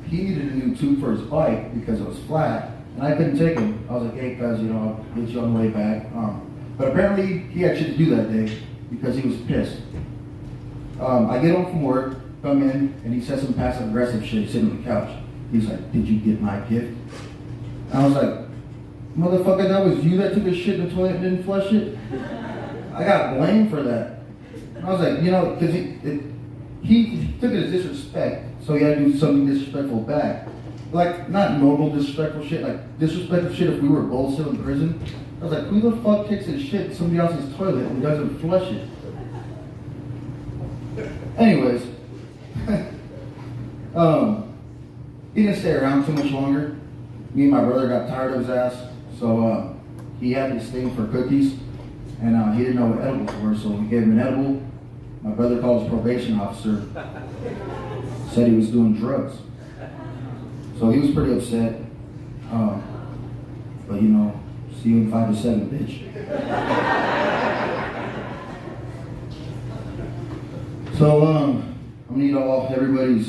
He needed a new tube for his bike because it was flat, and I couldn't take him. I was like, hey, cuz, I'll get you on the way back. But apparently, he had shit to do that day because he was pissed. I get home from work, come in, and he says some passive-aggressive shit sitting on the couch. He's like, did you get my gift? And I was like, motherfucker, that was you that took a shit in the toilet and didn't flush it? I got blamed for that. And I was like, because he took it as disrespect, so he had to do something disrespectful back. Like, not normal disrespectful shit, like disrespectful shit if we were both still in prison. I was like, who the fuck takes his shit in somebody else's toilet and doesn't flush it? Anyways, he didn't stay around too much longer. Me and my brother got tired of his ass, so he had me staying for cookies, and he didn't know what edibles were, so we gave him an edible. My brother called his probation officer, said he was doing drugs. So he was pretty upset, but see you in 5 to 7, bitch. So, I'm gonna need everybody's,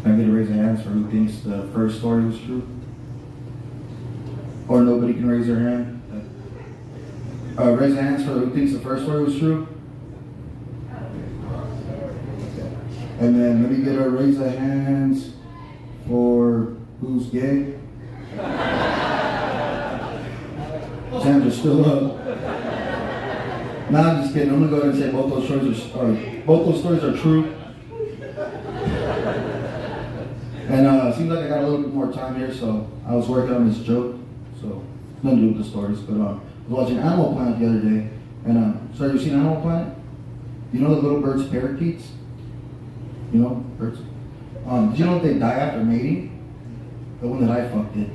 can I get a raise of hands for who thinks the first story was true? Or nobody can raise their hand? Raise their hands for who thinks the first story was true? And then let me get a raise of hands for who's gay. Hands are still up. Nah, I'm just kidding. I'm gonna go ahead and say both those stories are true. And it seems like I got a little bit more time here, so I was working on this joke. So nothing to do with the stories, but I was watching Animal Planet the other day, and so have you seen Animal Planet? You know the little birds, parakeets? You know, birds. Did you know that they die after mating? The one that I fucked did.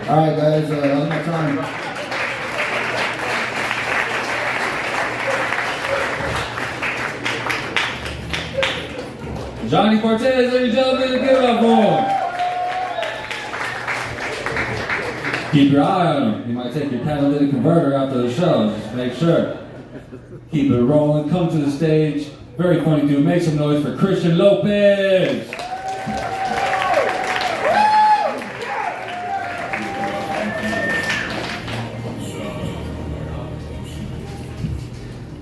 All right, guys, that was my time. Johnny Cortez, ladies and gentlemen, give it up for him. Keep your eye on him. He might take your catalytic converter after the show. Just make sure. Keep it rolling. Come to the stage. Very funny dude. Make some noise for Christian Lopez.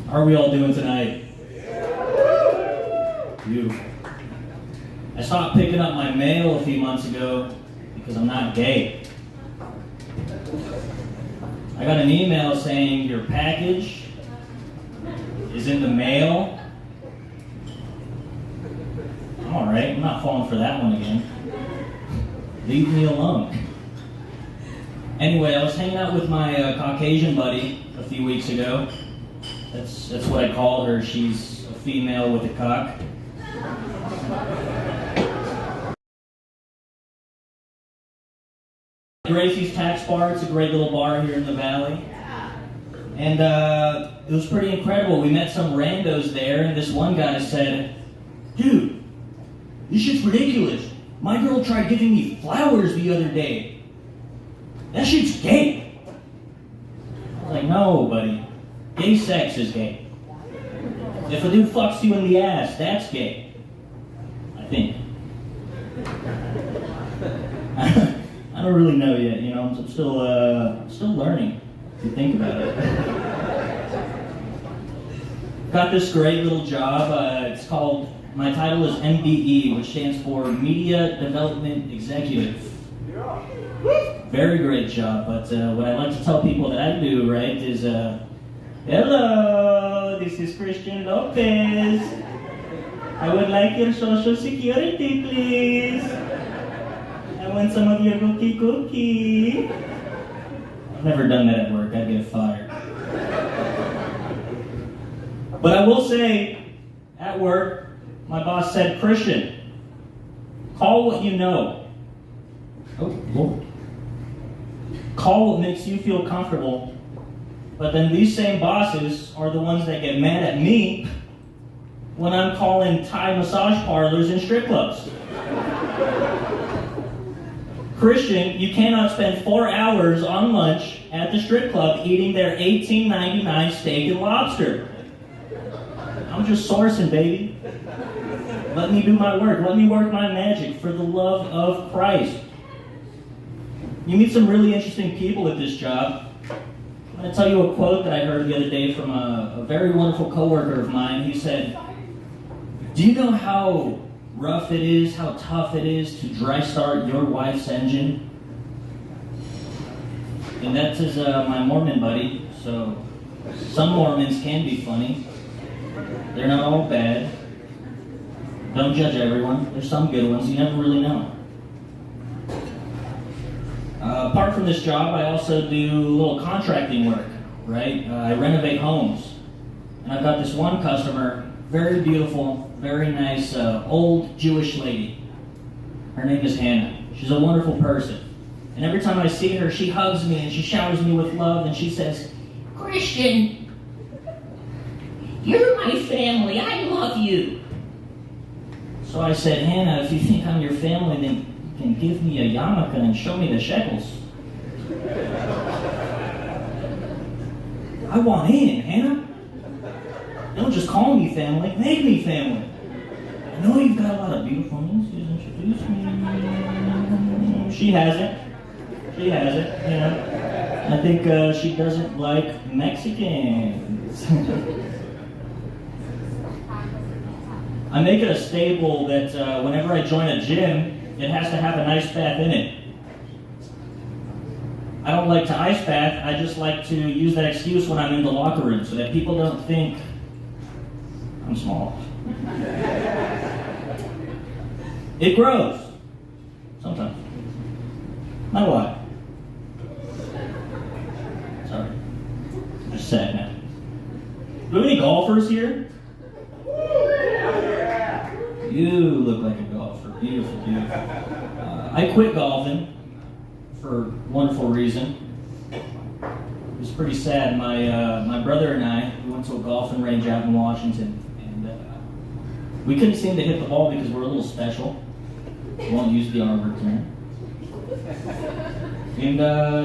How are we all doing tonight? You. I stopped picking up my mail a few months ago because I'm not gay. I got an email saying your package is in the mail. I'm alright, I'm not falling for that one again. Leave me alone. Anyway, I was hanging out with my Caucasian buddy a few weeks ago. That's what I call her. She's a female with a cock. Gracie's Tax Bar, it's a great little bar here in the valley. And it was pretty incredible. We met some randos there, and this one guy said, "Dude, this shit's ridiculous. My girl tried giving me flowers the other day. That shit's gay." I was like, "No, buddy. Gay sex is gay. If a dude fucks you in the ass, that's gay. I think." I don't really know yet, you know. I'm still learning, if you think about it. Got this great little job. It's called, my title is MDE, which stands for Media Development Executive. Very great job, but what I like to tell people that I do, right, is, "Hello, this is Christian Lopez. I would like your social security, please. I want some of your cookie. I've never done that at work. I'd get fired. But I will say, at work, my boss said, "Christian, call what you know." Oh, Lord. Call what makes you feel comfortable. But then these same bosses are the ones that get mad at me when I'm calling Thai massage parlors and strip clubs. Christian, you cannot spend 4 hours on lunch at the strip club eating their $18.99 steak and lobster. I'm just sourcing, baby. Let me do my work. Let me work my magic for the love of Christ. You meet some really interesting people at this job. I'm going to tell you a quote that I heard the other day from a very wonderful coworker of mine. He said, "Do you know how rough it is, how tough it is to dry start your wife's engine?" And that's his, my Mormon buddy. So some Mormons can be funny. They're not all bad. Don't judge everyone. There's some good ones. You never really know. Apart from this job, I also do a little contracting work, right? I renovate homes. And I've got this one customer, very beautiful, very nice, old Jewish lady. Her name is Hannah. She's a wonderful person. And every time I see her, she hugs me and she showers me with love and she says, "Christian, you're my family. I love you." So I said, "Hannah, if you think I'm your family, then you can give me a yarmulke and show me the shekels." I want in, Hannah. Don't just call me family, make me family. I know you've got a lot of beautiful nieces, introduce me. She hasn't, you know. I think she doesn't like Mexicans. I make it a staple that whenever I join a gym, it has to have an ice bath in it. I don't like to ice bath, I just like to use that excuse when I'm in the locker room so that people don't think I'm small. It grows. Sometimes. Not a lot. Sorry. I'm just sad now. Do we have any golfers here? You look like a golfer. Beautiful, beautiful. I quit golfing for a wonderful reason. It was pretty sad. My brother and I, we went to a golfing range out in Washington, and we couldn't seem to hit the ball because we're a little special. Won't use the R-word term. And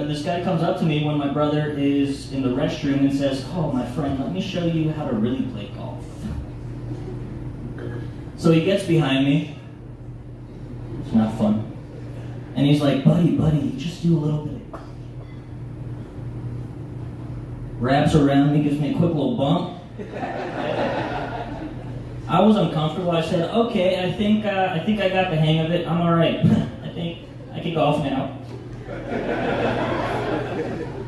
this guy comes up to me when my brother is in the restroom and says, "Oh, my friend, let me show you how to really play golf." So he gets behind me. It's not fun. And he's like, buddy, just do a little bit. Wraps around me, gives me a quick little bump. I was uncomfortable. I said, "Okay, I think I got the hang of it. I'm all right. I think I can golf now."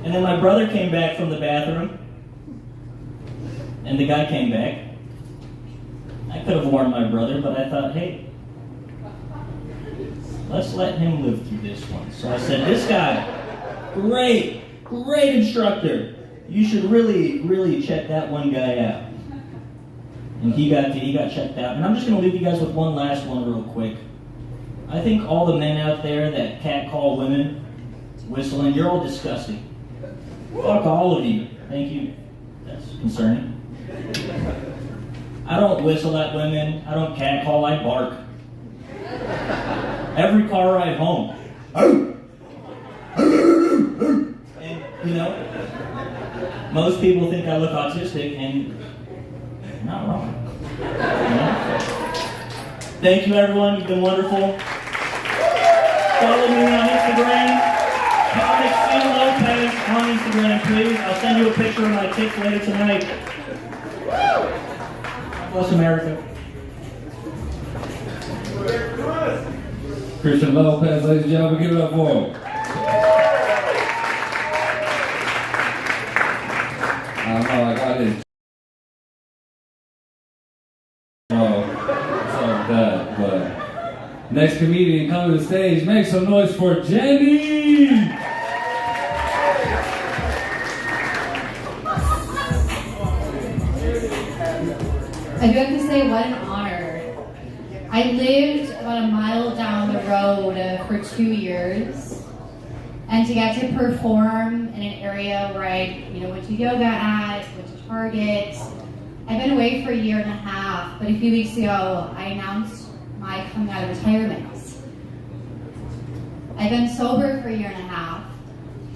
And then my brother came back from the bathroom, and the guy came back. I could have warned my brother, but I thought, hey, let's let him live through this one. So I said, "This guy, great instructor. You should really check that one guy out." And he got checked out. And I'm just going to leave you guys with one last one real quick. I think all the men out there that catcall women whistling, you're all disgusting. Fuck all of you. Thank you. That's concerning. I don't whistle at women. I don't catcall. I bark. Every car ride home. And, you know, most people think I look autistic, and I'm not wrong. You know? Thank you, everyone. You've been wonderful. Follow me on Instagram. Comic C. Lopez on Instagram, please. I'll send you a picture of my tits later tonight. God bless America. Christian Lopez, ladies and gentlemen, give it up for him. I don't know, I got his. Oh, sorry about that, but next comedian coming to the stage, make some noise for Jenny! I do have to say, what an honor. I lived about a mile down the road for 2 years, and to get to perform in an area where I, went to yoga at, went to Target. I've been away for a year and a half, but a few weeks ago, I announced my coming out of retirement. I've been sober for a year and a half,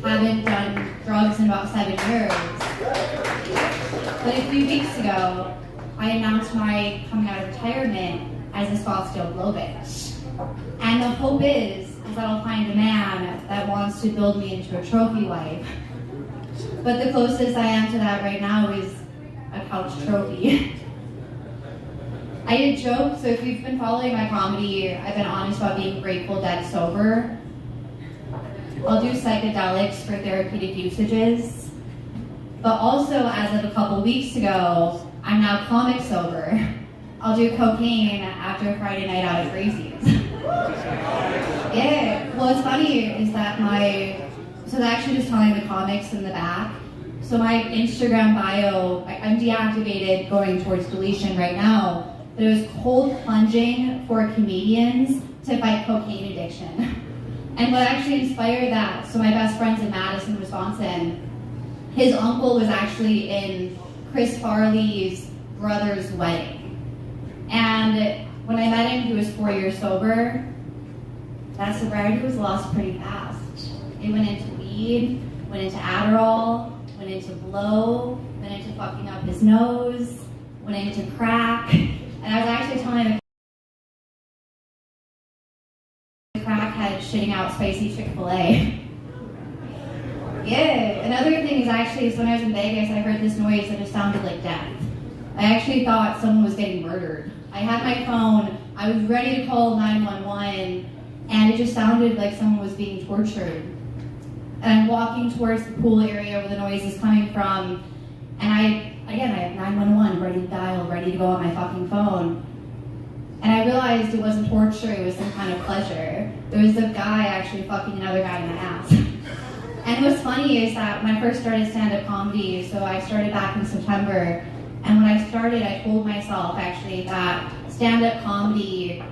haven't done drugs in about 7 years. But a few weeks ago, I announced my coming out of retirement as a Scottsdale blow bitch. And the hope is that I'll find a man that wants to build me into a trophy wife. But the closest I am to that right now is a couch trophy. I did joke, so if you've been following my comedy, I've been honest about being Grateful Dead sober. I'll do psychedelics for therapeutic usages. But also, as of a couple weeks ago, I'm now comic sober. I'll do cocaine after a Friday night out at Gracie's. Yeah, well, what's funny is that so they're actually just telling the comics in the back. So my Instagram bio, I'm deactivated going towards deletion right now, but it was cold plunging for comedians to fight cocaine addiction. And what actually inspired that, so my best friend's in Madison, Wisconsin. His uncle was actually in Chris Farley's brother's wedding. And when I met him, he was 4 years sober. That sobriety was lost pretty fast. It went into weed, went into Adderall, went into blow, went into fucking up his nose, went into crack. And I was actually telling him the crackhead shitting out spicy Chick-fil-A. Yeah, another thing is actually, so when I was in Vegas, I heard this noise and it sounded like death. I actually thought someone was getting murdered. I had my phone, I was ready to call 911, and it just sounded like someone was being tortured. And I'm walking towards the pool area where the noise is coming from, and I have 911 ready to dial, ready to go on my fucking phone. And I realized it wasn't torture, it was some kind of pleasure. There was a guy actually fucking another guy in the ass. And what's funny is that when I first started stand-up comedy, so I started back in September, and when I started, I told myself actually that stand-up comedy,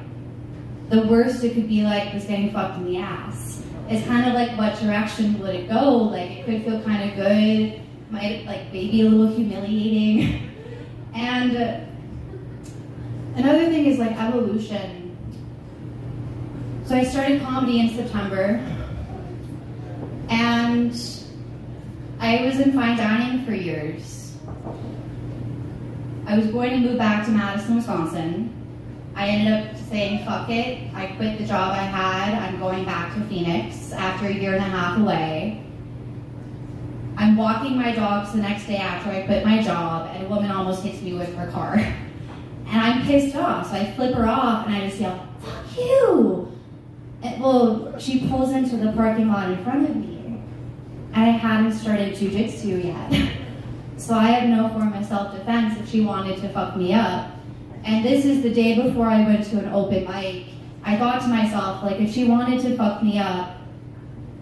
the worst it could be like was getting fucked in the ass. It's kind of like, what direction would it go? Like, it could feel kind of good, might like maybe a little humiliating. And another thing is like evolution. So I started comedy in September, and I was in fine dining for years. I was going to move back to Madison, Wisconsin. I ended up saying, fuck it. I quit the job I had. I'm going back to Phoenix after a year and a half away. I'm walking my dogs the next day after I quit my job, and a woman almost hits me with her car. And I'm pissed off, so I flip her off, and I just yell, fuck you! And, well, she pulls into the parking lot in front of me, and I hadn't started jujitsu yet. So I had no form of self-defense if she wanted to fuck me up. And this is the day before I went to an open mic. I thought to myself, like, if she wanted to fuck me up,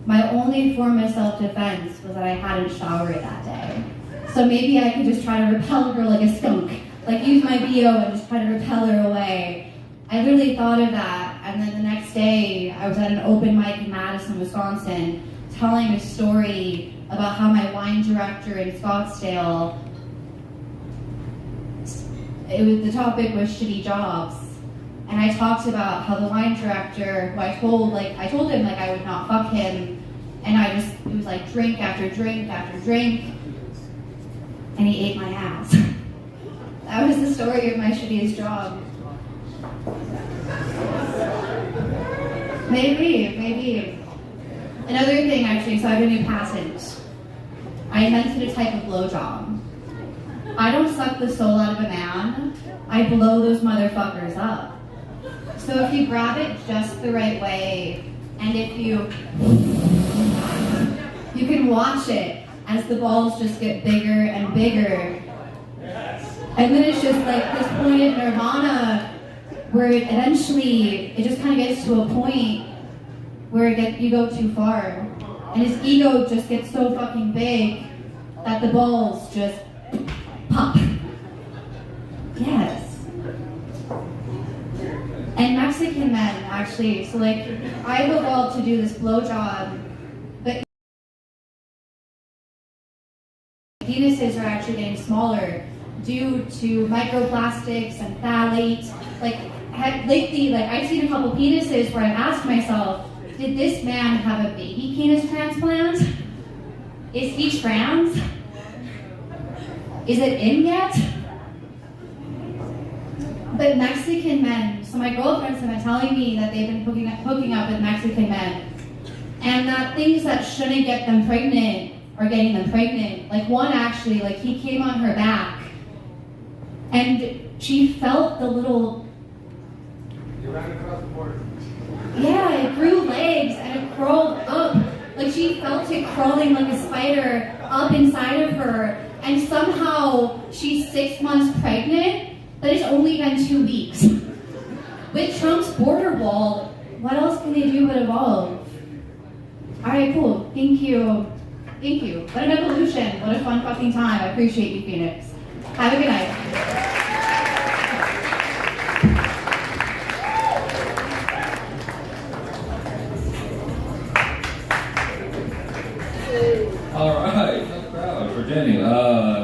my only form of self-defense was that I hadn't showered that day. So maybe I could just try to repel her like a skunk. Like, use my BO and just try to repel her away. I really thought of that, and then the next day, I was at an open mic in Madison, Wisconsin, telling a story about how my wine director in Scottsdale, the topic was shitty jobs. And I talked about how the wine director, who I told him like I would not fuck him, and it was like drink after drink after drink, and he ate my ass. That was the story of my shittiest job. Maybe. Another thing actually, so I have a new patent. I invented a type of blowjob. I don't suck the soul out of a man, I blow those motherfuckers up. So if you grab it just the right way, and if you can watch it as the balls just get bigger and bigger. And then it's just like this point of nirvana where eventually it just kind of gets to a point where you go too far. And his ego just gets so fucking big that the balls just pop. Yes. And Mexican men, actually, so like, I've evolved to do this blowjob, but penises are actually getting smaller due to microplastics and phthalates. Lately, I've seen a couple penises where I've asked myself, did this man have a baby penis transplant? Is he trans? Is it in yet? But Mexican men, so my girlfriends have been telling me that they've been hooking up with Mexican men, and that things that shouldn't get them pregnant are getting them pregnant. Like one actually, he came on her back, and she felt the little. You're right across the border. Yeah, it grew legs and it crawled up. Like she felt it crawling like a spider up inside of her, and somehow she's 6 months pregnant, but it's only been 2 weeks. With Trump's border wall, what else can they do but evolve? Alright, cool. Thank you. What an evolution. What a fun fucking time. I appreciate you, Phoenix. Have a good night. All right, no crowd for Jenny.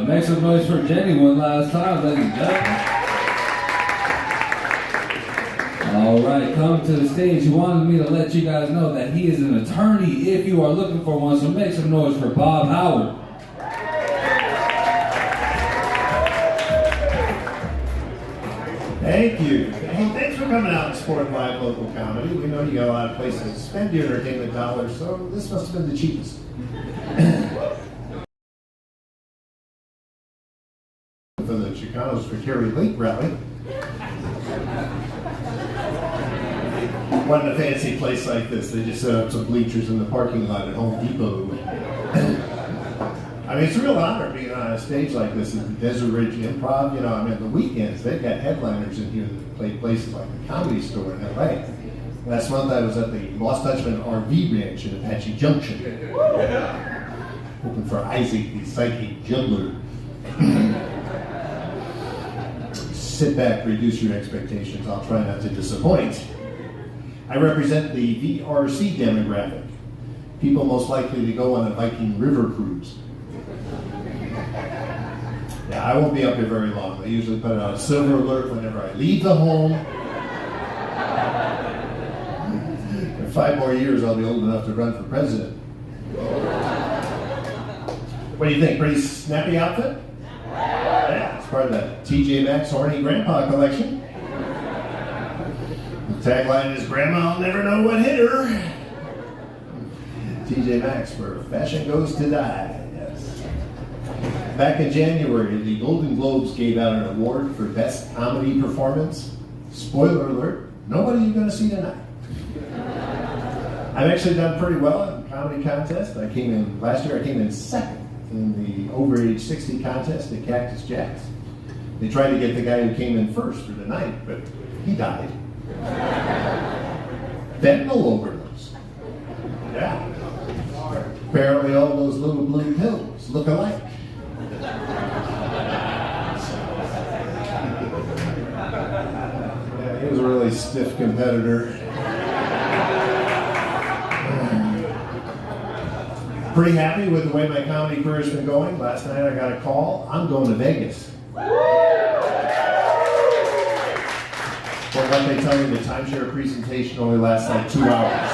Make some noise for Jenny one last time, ladies and gentlemen. All right, come to the stage. He wanted me to let you guys know that he is an attorney if you are looking for one, so make some noise for Bob Howard. Thank you. Hey, thanks for coming out and supporting live local comedy. We know you got a lot of places to spend your entertainment dollars, so this must have been the cheapest. For the Chicanos for Kerry Lake rally. Wasn't a fancy place like this. They just set up some bleachers in the parking lot at Home Depot. I mean, it's a real honor being on a stage like this at the Desert Ridge Improv. You know, I mean, the weekends, they've got headliners in here that play places like the Comedy Store in LA. Last month I was at the Lost Dutchman RV Ranch in Apache Junction. Hoping for Isaac, the psychic juggler. Sit back, reduce your expectations. I'll try not to disappoint. I represent the VRC demographic. People most likely to go on a Viking river cruise. Yeah, I won't be up here very long. I usually put it on a silver alert whenever I leave the home. In 5 more years, I'll be old enough to run for president. What do you think? Pretty snappy outfit? Yeah, it's part of the TJ Maxx Horny Grandpa collection. The tagline is, Grandma will never know what hit her. TJ Maxx, where fashion goes to die. Yes. Back in January, the Golden Globes gave out an award for Best Comedy Performance. Spoiler alert, nobody you're going to see tonight. I've actually done pretty well in the comedy contest. Last year I came in second in the over age 60 contest at Cactus Jack's. They tried to get the guy who came in first for the night, but he died. Fentanyl overdose. Yeah. Apparently all those little blue pills look alike. Yeah, he was a really stiff competitor. Pretty happy with the way my comedy career has been going. Last night I got a call. I'm going to Vegas. But what they tell you, the timeshare presentation only lasts like 2 hours.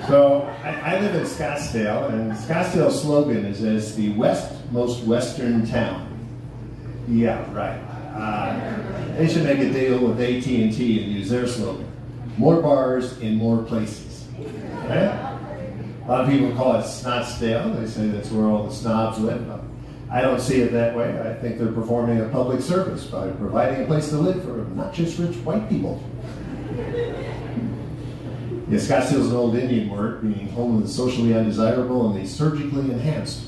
So I live in Scottsdale, and Scottsdale's slogan is as the most western town. Yeah, right. They should make a deal with AT&T and use their slogan. More bars in more places. Right? A lot of people call it Snotsdale. They say that's where all the snobs live. I don't see it that way. I think they're performing a public service by providing a place to live for not just rich white people. Yeah, Scottsdale's an old Indian word, meaning home of the socially undesirable and the surgically enhanced.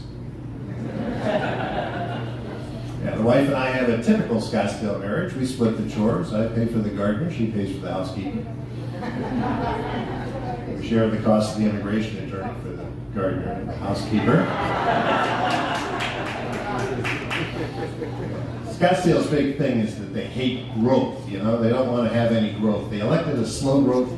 Yeah, the wife and I have a typical Scottsdale marriage. We split the chores. I pay for the gardener, she pays for the housekeeping. We share the cost of the immigration attorney for the gardener and the housekeeper. Scottsdale's big thing is that they hate growth, you know? They don't want to have any growth. They elected a slow growth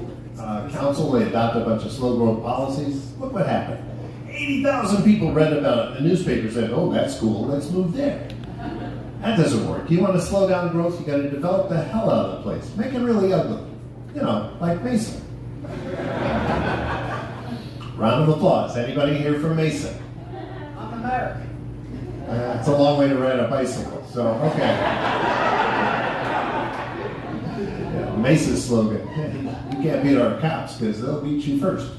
council. They adopted a bunch of slow growth policies. Look what happened. 80,000 people read about it. The newspaper said, oh, that's cool, let's move there. That doesn't work. You want to slow down growth, you got to develop the hell out of the place. Make it really ugly. You know, like Mesa. Round of applause. Anybody here from Mesa? I'm American. It's a long way to ride a bicycle, so okay. Yeah, Mesa's slogan, you can't beat our cops because they'll beat you first.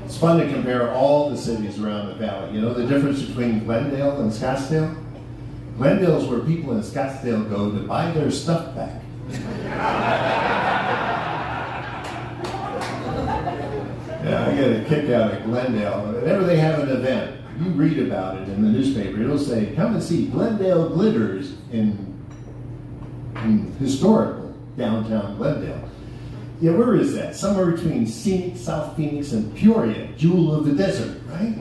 It's fun to compare all the cities around the valley. You know the difference between Glendale and Scottsdale? Glendale's where people in Scottsdale go to buy their stuff back. Yeah, I get a kick out of Glendale. Whenever they have an event, you read about it in the newspaper. It'll say, come and see Glendale Glitters in historical downtown Glendale. Yeah, where is that? Somewhere between scenic South Phoenix and Peoria, jewel of the desert, right?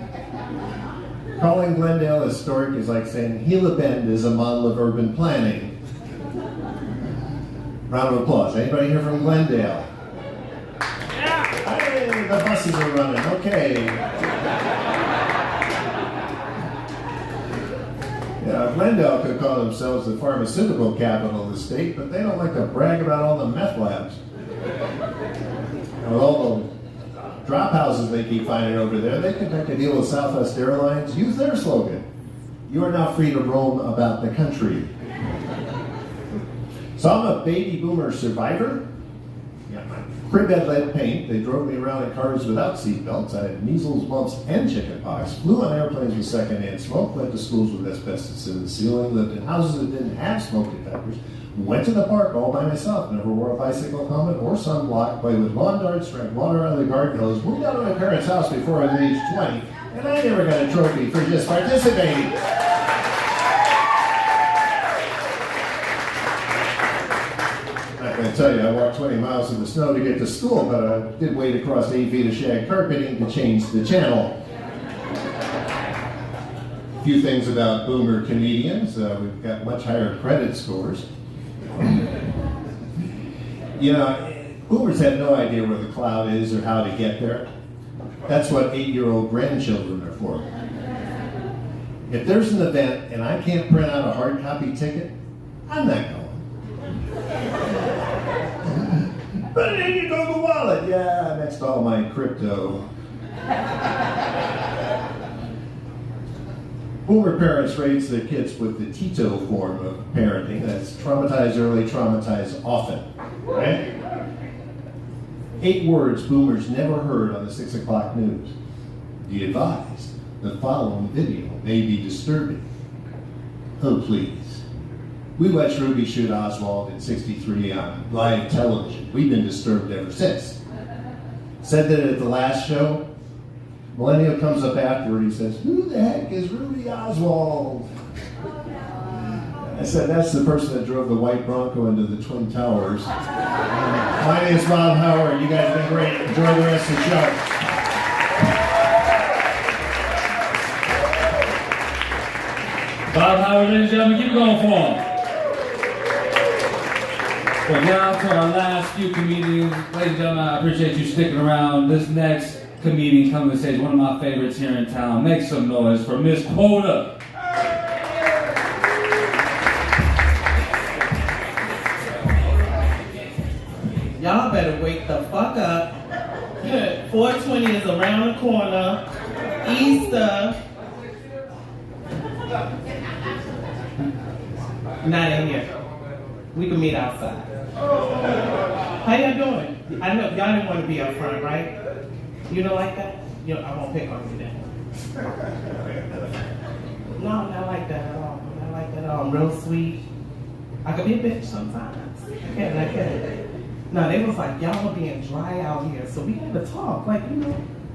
Calling Glendale historic is like saying Gila Bend is a model of urban planning. Round of applause. Anybody here from Glendale? Hey, the buses are running. Okay. Yeah, Glendale could call themselves the pharmaceutical capital of the state, but they don't like to brag about all the meth labs. And with all the drop houses they keep finding over there, they can make a deal with Southwest Airlines. Use their slogan. You are now free to roam about the country. So I'm a baby boomer survivor. Yeah, my crib had lead paint. They drove me around in cars without seatbelts. I had measles, mumps, and chickenpox. Flew on airplanes with secondhand smoke. Went to schools with asbestos in the ceiling. Lived in houses that didn't have smoke detectors. Went to the park all by myself. Never wore a bicycle helmet or sunblock. Played with lawn darts. Drank water out of the garden hose. Moved out of my parents' house before I was age 20. And I never got a trophy for just participating. I'm going to tell you, I walked 20 miles in the snow to get to school, but I did wade across 8 feet of shag carpeting to change the channel. A few things about boomer comedians. We've got much higher credit scores. You know, boomers have no idea where the cloud is or how to get there. That's what 8-year-old grandchildren are for. If there's an event and I can't print out a hard copy ticket, I'm not going. But then you go to the wallet. Yeah, next to all my crypto. Boomer parents raise their kids with the Tito form of parenting. That's traumatize early, traumatize often. Right? 8 words boomers never heard on the 6 o'clock news. Be advised, the following video may be disturbing. Oh, please. We watched Ruby shoot Oswald in '63 on live television. We've been disturbed ever since. Said that at the last show. Millennial comes up afterward, he says, who the heck is Ruby Oswald? I said, that's the person that drove the white Bronco into the Twin Towers. My name is Bob Howard. You guys have been great. Enjoy the rest of the show. Bob Howard, ladies and gentlemen, keep it going for him. Well, now to our last few comedians. Ladies and gentlemen, I appreciate you sticking around. This next comedian coming to stage, one of my favorites here in town. Make some noise for Miss Quota. Y'all better wake the fuck up. 420 is around the corner. Easter. Not in here. We can meet outside. How y'all doing? I know y'all didn't want to be up front, right? You don't like that? I won't pick on you then. No, not like that at all. Not like that at all. I'm real sweet. I could be a bitch sometimes. I can. No, they was like, y'all are being dry out here, so we had to talk. Like,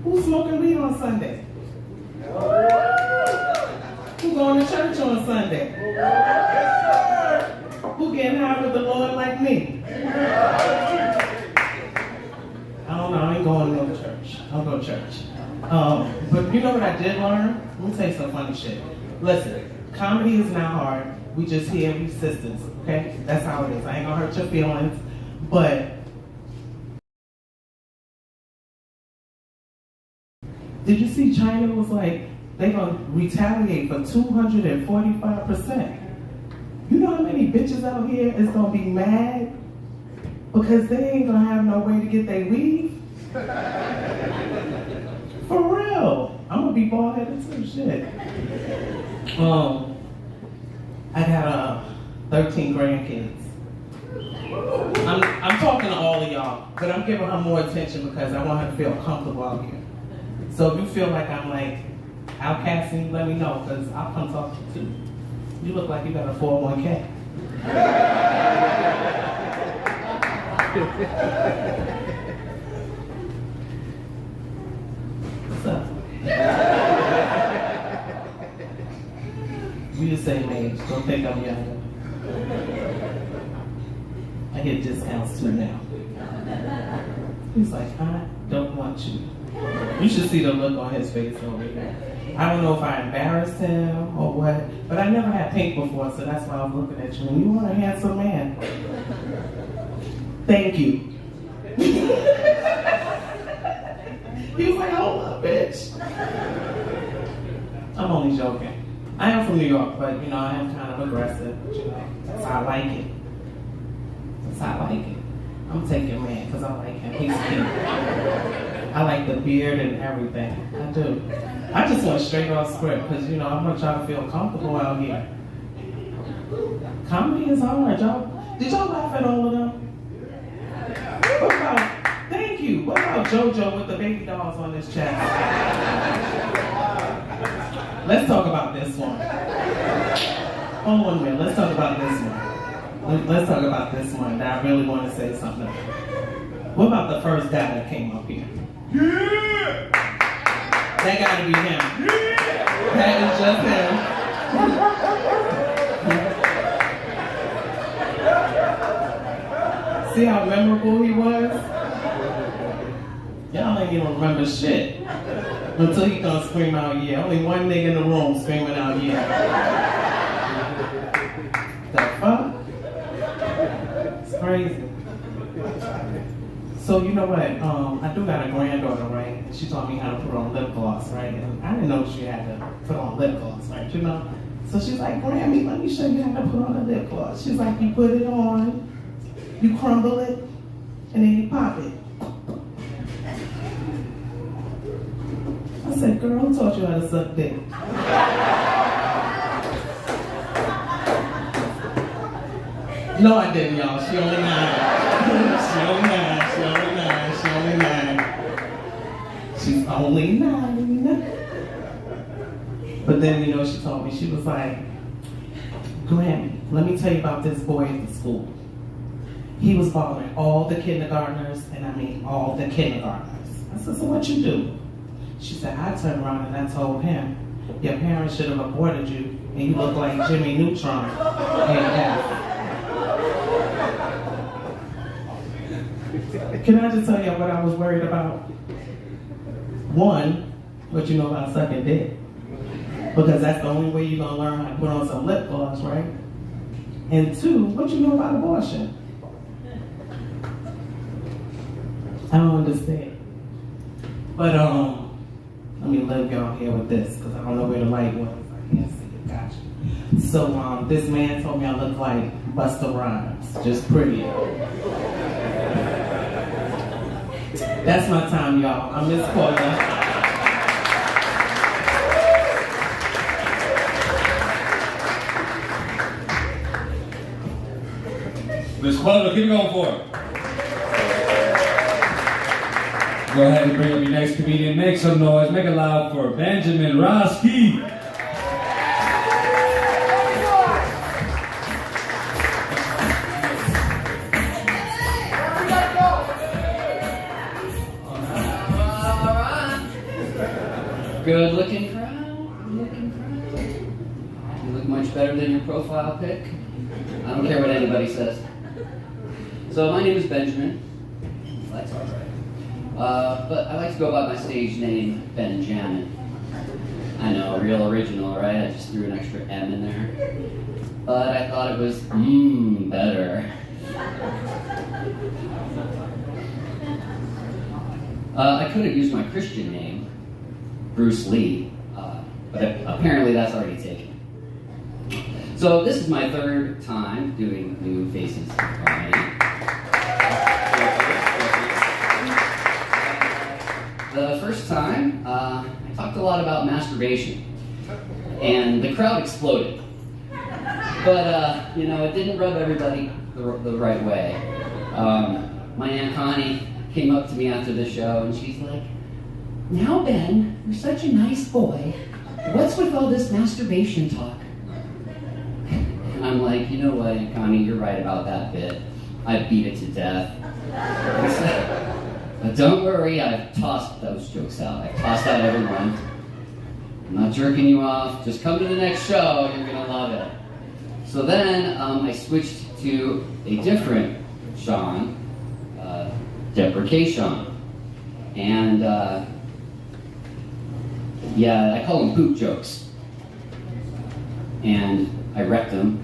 who's smoking weed on Sunday? Who going to church on Sunday? Who getting high with the Lord like me? I don't know, I ain't going to no church. I don't go to church. But you know what I did learn? Let me tell you some funny shit. Listen, comedy is not hard. We just here, we sisters, okay? That's how it is. I ain't gonna hurt your feelings. But did you see China was like, they gonna retaliate for 245%. You know how many bitches out here is gonna be mad because they ain't gonna have no way to get their weave? For real. I'm gonna be bald headed too, shit. I got 13 grandkids. I'm talking to all of y'all, but I'm giving her more attention because I want her to feel comfortable out here. So if you feel like I'm like outcasting, let me know, because I'll come talk to you too. You look like you got a 401k. What's up? We the same age, don't think I'm younger. I get discounts too now. He's like, I don't want you. You should see the look on his face over here. I don't know if I embarrassed him or what, but I never had pink before, so that's why I was looking at you. And you are a handsome man. Thank you. He was like, hold up, bitch. I'm only joking. I am from New York, but I am kind of aggressive. But, that's how I like it. That's how I like it. I'm taking man because I like him. He's cute. I like the beard and everything. I do. I just went straight off script because I want y'all to feel comfortable out here. Comedy is hard, y'all. Did y'all laugh at all of them? What about? Thank you. What about JoJo with the baby dolls on his chest? Let's talk about this one. Hold on a minute. Let's talk about this one. Let's talk about this one that I really want to say something about. What about the first guy that came up here? Yeah! That gotta be him. Yeah! That is just him. See how memorable he was? Y'all ain't even remember shit. Until he gonna scream out, yeah. Only one nigga in the room screaming out, yeah. The fuck? It's crazy. So you know what? I do got a granddaughter, right? And she taught me how to put on lip gloss, right? And I didn't know she had to put on lip gloss, right? So she's like, Grammy, let me show you how to put on a lip gloss. She's like, you put it on, you crumble it, and then you pop it. I said, girl, who taught you how to suck dick? No, I didn't, y'all. She only 9. She's only 9. But then, she told me, she was like, Grammy, let me tell you about this boy at the school. He was bothering all the kindergartners, and I mean all the kindergartners. I said, so what you do? She said, I turned around and I told him, your parents should have aborted you, and you look like Jimmy Neutron and F. Can I just tell you what I was worried about? One, what you know about sucking dick. Because that's the only way you're going to learn how to put on some lip gloss, right? And two, what you know about abortion? I don't understand. But let me leave y'all here with this because I don't know where the light was. I can't see it. Gotcha. So this man told me I look like Busta Rhymes, just prettier. That's my time, y'all. I'm Miss Porter. Miss Quadra, keep going for it. Go ahead and bring up your next comedian. Make some noise. Make it loud for Benjamin Roski. Good looking crowd. Good looking crowd. You look much better than your profile pic. I don't care what anybody says. So my name is Benjamin. That's all right. But I like to go by my stage name, Benjamin. I know, real original, right? I just threw an extra M in there. But I thought it was, better. I could have used my Christian name, Bruce Lee, but apparently that's already taken. So this is my third time doing New Faces Comedy. The first time, I talked a lot about masturbation, and the crowd exploded. But, it didn't rub everybody the right way. My Aunt Connie came up to me after the show, and she's like, "Now, Ben, you're such a nice boy. What's with all this masturbation talk?" And I'm like, "You know what, Aunt Connie, you're right about that bit. I beat it to death." But don't worry, I've tossed those jokes out. I've tossed out everyone. I'm not jerking you off. Just come to the next show, you're gonna love it. So then I switched to a different Sean, Deprecation. And I call them poop jokes. And I wrecked them.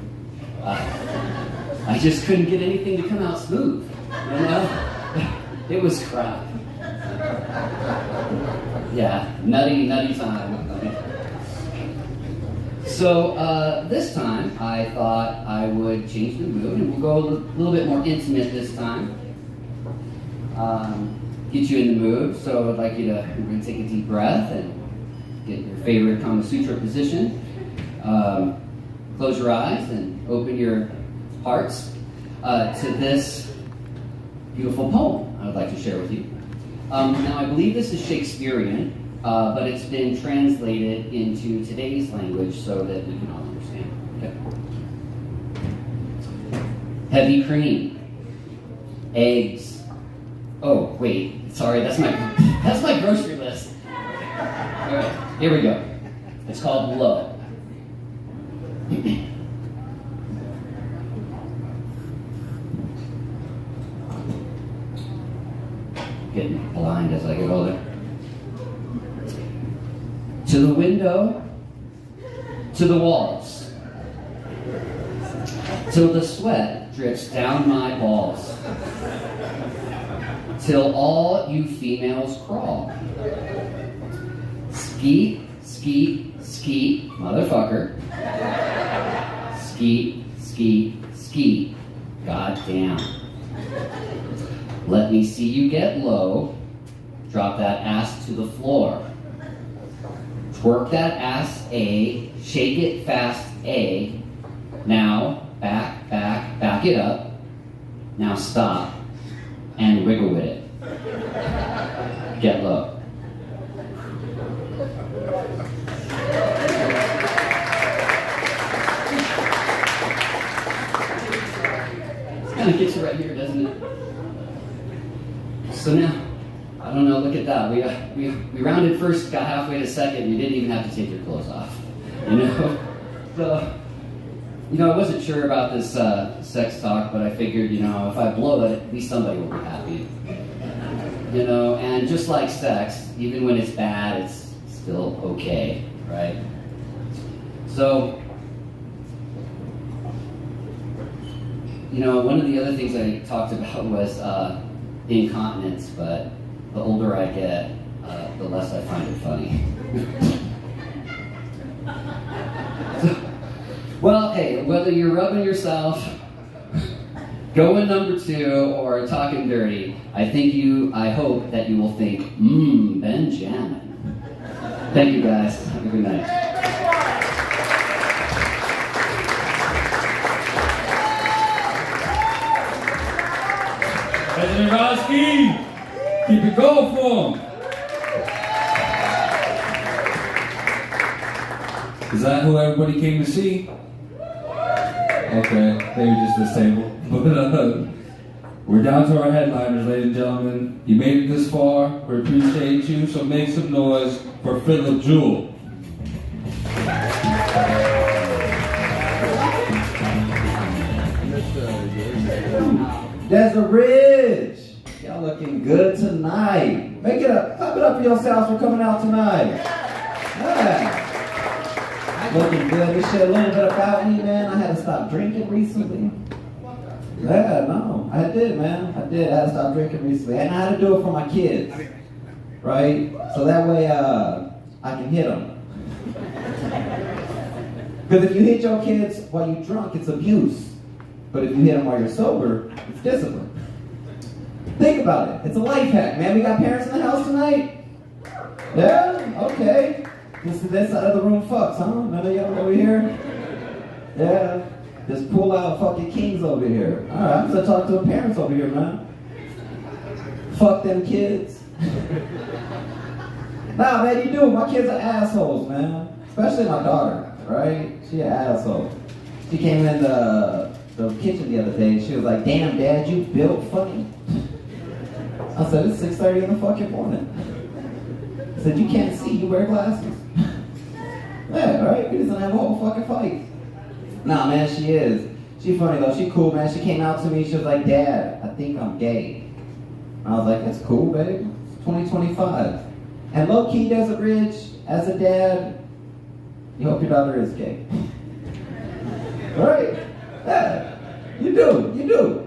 I just couldn't get anything to come out smooth, you know? It was crap. Yeah, nutty time. So this time, I thought I would change the mood, and we'll go a little bit more intimate this time. Get you in the mood. So I'd like you to, we're going to take a deep breath and get your favorite Kama Sutra position. Close your eyes and open your hearts to this beautiful poem I would like to share with you. Now, I believe this is Shakespearean, but it's been translated into today's language so that we can all understand. Okay. Heavy cream, eggs. Oh, wait, sorry, that's my grocery list. All right, here we go. It's called Low. Getting blind as I get older. To the window, to the walls, till the sweat drips down my balls, till all you females crawl. Skeet, skeet, skeet, motherfucker. Skeet, skeet, skeet, goddamn. Let me see you get low. Drop that ass to the floor. Twerk that ass, A. Shake it fast, A. Now, back, back, back it up. Now stop and wiggle with it. Get low. This kind of gets you right here, doesn't it? So now, I don't know, look at that. We rounded first, got halfway to second, you didn't even have to take your clothes off. You know? So, I wasn't sure about this sex talk, but I figured, if I blow it, at least somebody will be happy. And just like sex, even when it's bad, it's still okay, right? So, one of the other things I talked about was incontinence, but the older I get, the less I find it funny. Well, hey, whether you're rubbing yourself, going number 2, or talking dirty, I hope that you will think, Benjamin. Thank you guys. Have a good night. President Roski, keep it going for him. Is that who everybody came to see? Okay, they were just disabled. But we're down to our headliners, ladies and gentlemen. You made it this far. We appreciate you. So make some noise for Philip Jewell. Desert Ridge, y'all looking good tonight. Make it up, clap it up for yourselves for coming out tonight. Yeah. Looking good. We shared a little bit about me, man. I had to stop drinking recently. Yeah, no, I did, man. I did. I had to stop drinking recently, and I had to do it for my kids, right? So that way, I can hit them. Because if you hit your kids while you're drunk, it's abuse. But if you hit them while you're sober, it's discipline. Think about it. It's a life hack, man. We got parents in the house tonight? Yeah? Okay. This side of the room fucks, huh? None of y'all over here? Yeah. Just pull out fucking kings over here. Alright, I'm gonna talk to the parents over here, man. Fuck them kids. Nah, man, you do. My kids are assholes, man. Especially my daughter, right? She an asshole. She came in the kitchen the other day and she was like, damn, Dad, you built funny. I said, it's 6:30 in the fucking morning. I said, you can't see, you wear glasses. Yeah, right? We just have a whole fucking fight. Nah, man, she is. She funny though, she cool, man. She came out to me, she was like, Dad, I think I'm gay. I was like, that's cool, babe. It's 2025. And low-key, Desert Ridge, as a dad, you hope your daughter is gay. Right? Yeah, you do.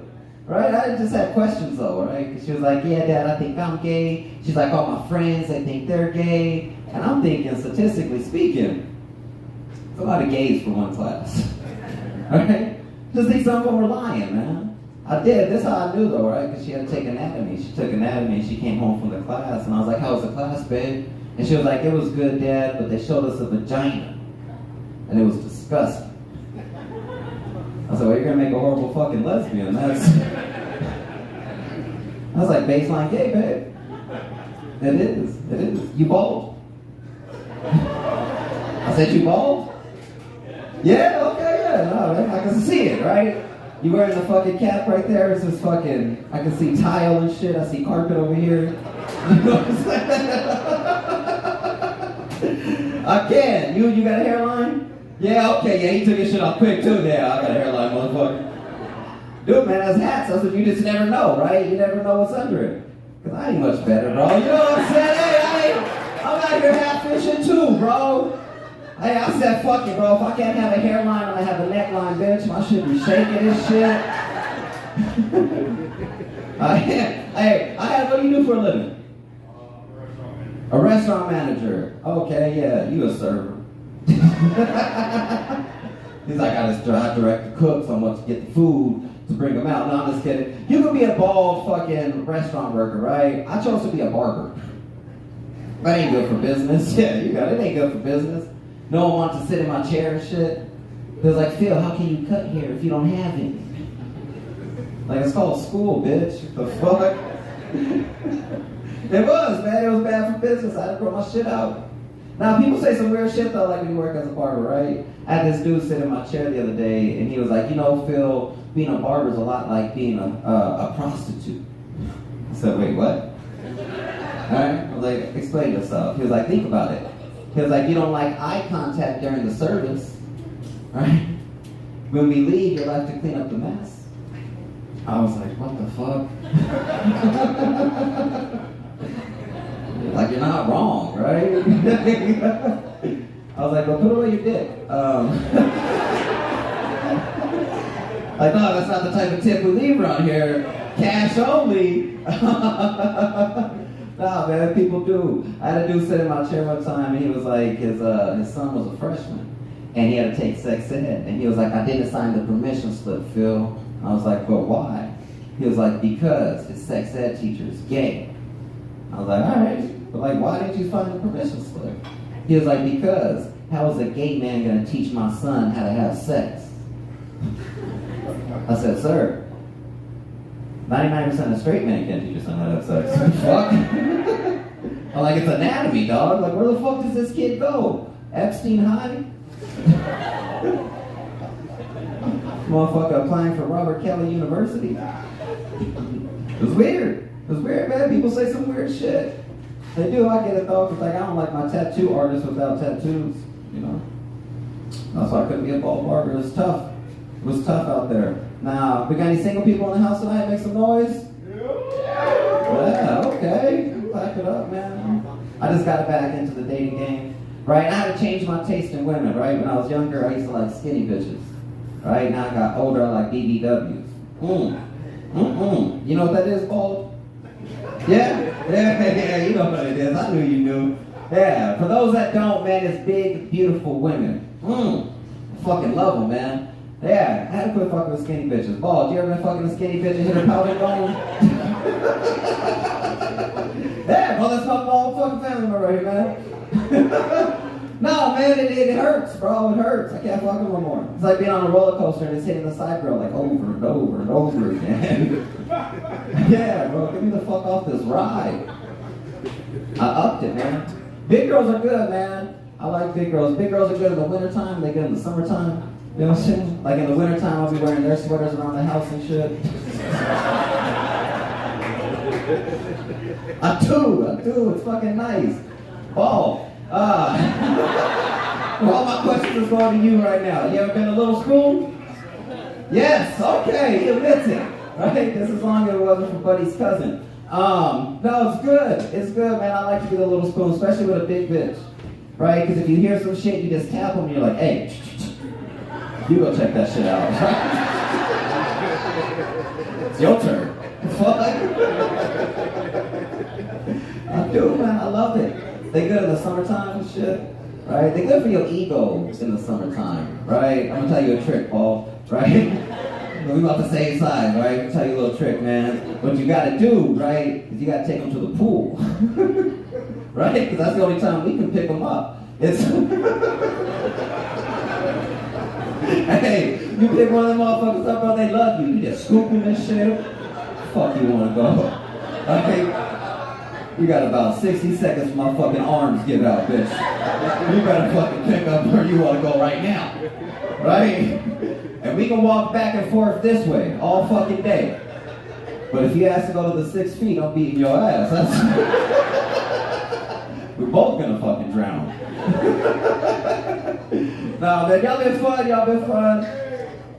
Right? I just had questions though, right? Because she was like, yeah, Dad, I think I'm gay. She's like, all my friends, they think they're gay. And I'm thinking, statistically speaking, it's a lot of gays for one class. Right? Just think some of them were lying, man. I did. This is how I knew though, right? Because she had to take anatomy. She took anatomy and she came home from the class. And I was like, how was the class, babe? And she was like, it was good, Dad, but they showed us a vagina. And it was disgusting. I said, well, you're going to make a horrible fucking lesbian. I was like, baseline gay, babe. It is. You bald? I said, you bald? Yeah, okay, yeah. No, man, I can see it, right? You wearing the fucking cap right there? It's just fucking, I can see tile and shit. I see carpet over here. You know what I'm saying? I can. You got a hairline? Yeah, okay, yeah, he took his shit off quick too. Yeah, I got a hairline, motherfucker. Dude, man, that's hats. I said, you just never know, right? You never know what's under it. Because I ain't much better, bro. You know what I'm saying? Hey, I'm out here hat fishing too, bro. Hey, I said, fuck it, bro. If I can't have a hairline, I'm gonna have a neckline, bitch. My shit be shaking and shit. What do you do for a living? A restaurant manager. Okay, yeah, you a server. He's like, I direct the cooks on what to get the food to bring them out. No, I'm just kidding. You could be a bald fucking restaurant worker, right? I chose to be a barber. That ain't good for business. Yeah, you got it. Ain't good for business. No one wants to sit in my chair and shit. They're like, Phil, how can you cut here if you don't have any? Like, it's called school, bitch. The fuck? It was, man. It was bad for business. I had to grow my shit out. Now, people say some weird shit, though, like when you work as a barber, right? I had this dude sit in my chair the other day, and he was like, you know, Phil, being a barber is a lot like being a prostitute. I said, wait, what? All right? I was like, explain yourself. He was like, think about it. He was like, you don't like eye contact during the service, right? When we leave, you're left to clean up the mess. I was like, what the fuck? Like, you're not wrong, right? I was like, well, put away your dick. Like, no, that's not the type of tip we leave around here. Cash only. Nah, man, people do. I had a dude sit in my chair one time, and he was like, his son was a freshman, and he had to take sex ed, and he was like, I didn't sign the permission slip, Phil. I was like, but why? He was like, because his sex ed teacher is gay. I was like, all right, but like, why didn't you sign the permission slip? He was like, because how is a gay man gonna teach my son how to have sex? I said, sir, 99% of straight men can't teach your son how to have sex. Fuck. I'm like, it's anatomy, dog. Like, where the fuck does this kid go? Epstein High? Motherfucker applying for Robert Kelly University? It was weird. It was weird, man. People say some weird shit. They do, I get it though, because like, I don't like my tattoo artist without tattoos, you know? That's why I couldn't be a bald barber. It was tough. It was tough out there. Now, we got any single people in the house tonight? Make some noise? Yeah, okay. Clap it up, man. I just got back into the dating game, right? I had to change my taste in women, right? When I was younger, I used to like skinny bitches, right? Now I got older, I like BBWs. You know what that is, bald? Yeah, you know what it is. I knew you knew. Yeah, for those that don't, man, it's big, beautiful women. I fucking love them, man. Yeah, I had to quit fucking with skinny bitches. Bald, you ever been fucking a skinny bitch and hit her pelvic bone? Yeah, bro, that's my whole fucking family member right here, man. No, man, it hurts, bro. It hurts. I can't fuck them no more. It's like being on a roller coaster and it's hitting the side grill like over and over and over again. Yeah, bro, get me the fuck off this ride. I upped it, man. Big girls are good, man. I like big girls. Big girls are good in the wintertime, they good in the summertime. You know what I'm saying? Like in the wintertime, I'll be wearing their sweaters around the house and shit. I do, it's fucking nice. Ball. All my questions is going to you right now. You ever been to Little School? Yes, okay, he admits it. Right? Just as long as it wasn't for Buddy's cousin. No, it's good. It's good, man. I like to be the Little Spoon, especially with a big bitch. Right? Because if you hear some shit, you just tap them and you're like, hey, you go check that shit out. It's your turn. Fuck. I do, man. I love it. They good in the summertime and shit. Right? They good for your ego in the summertime. Right? I'm going to tell you a trick, Paul. Right? We about the same size, right? I'll tell you a little trick, man. What you gotta do, right, is you gotta take them to the pool. Right? Because that's the only time we can pick them up. It's hey, you pick one of them motherfuckers up, bro, they love you. You just scoop them and shit. Fuck you wanna go. Okay? You got about 60 seconds for my fucking arms give out, bitch. You better fucking pick up where you wanna go right now. Right? And we can walk back and forth this way all fucking day. But if you ask to go to the 6 feet, I'm beating your ass. We're both gonna fucking drown. Nah, man, y'all been fun.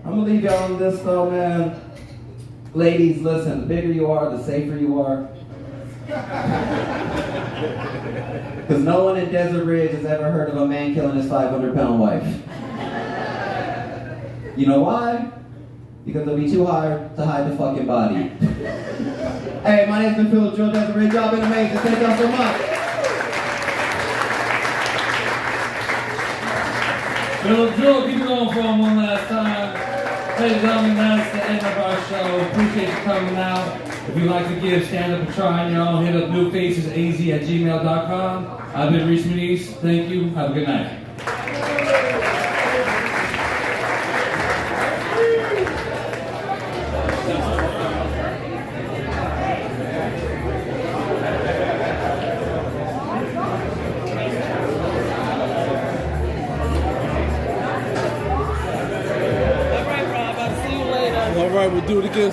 I'm gonna leave y'all on this though, man. Ladies, listen, the bigger you are, the safer you are. Because no one in Desert Ridge has ever heard of a man killing his 500-pound wife. You know why? Because they'll be too hard to hide the fucking body. Hey, my name's been Phil Joe Desert Ridge. Y'all been amazing. Thank y'all so much. Phil Joe, keep it going for him one last time. Ladies and gentlemen, that's the end of our show. Appreciate you coming out. If you'd like to give stand-up a try on your own, hit up newfacesaz@gmail.com. I've been Reese Muniz. Thank you. Have a good night. All right, we'll do it again.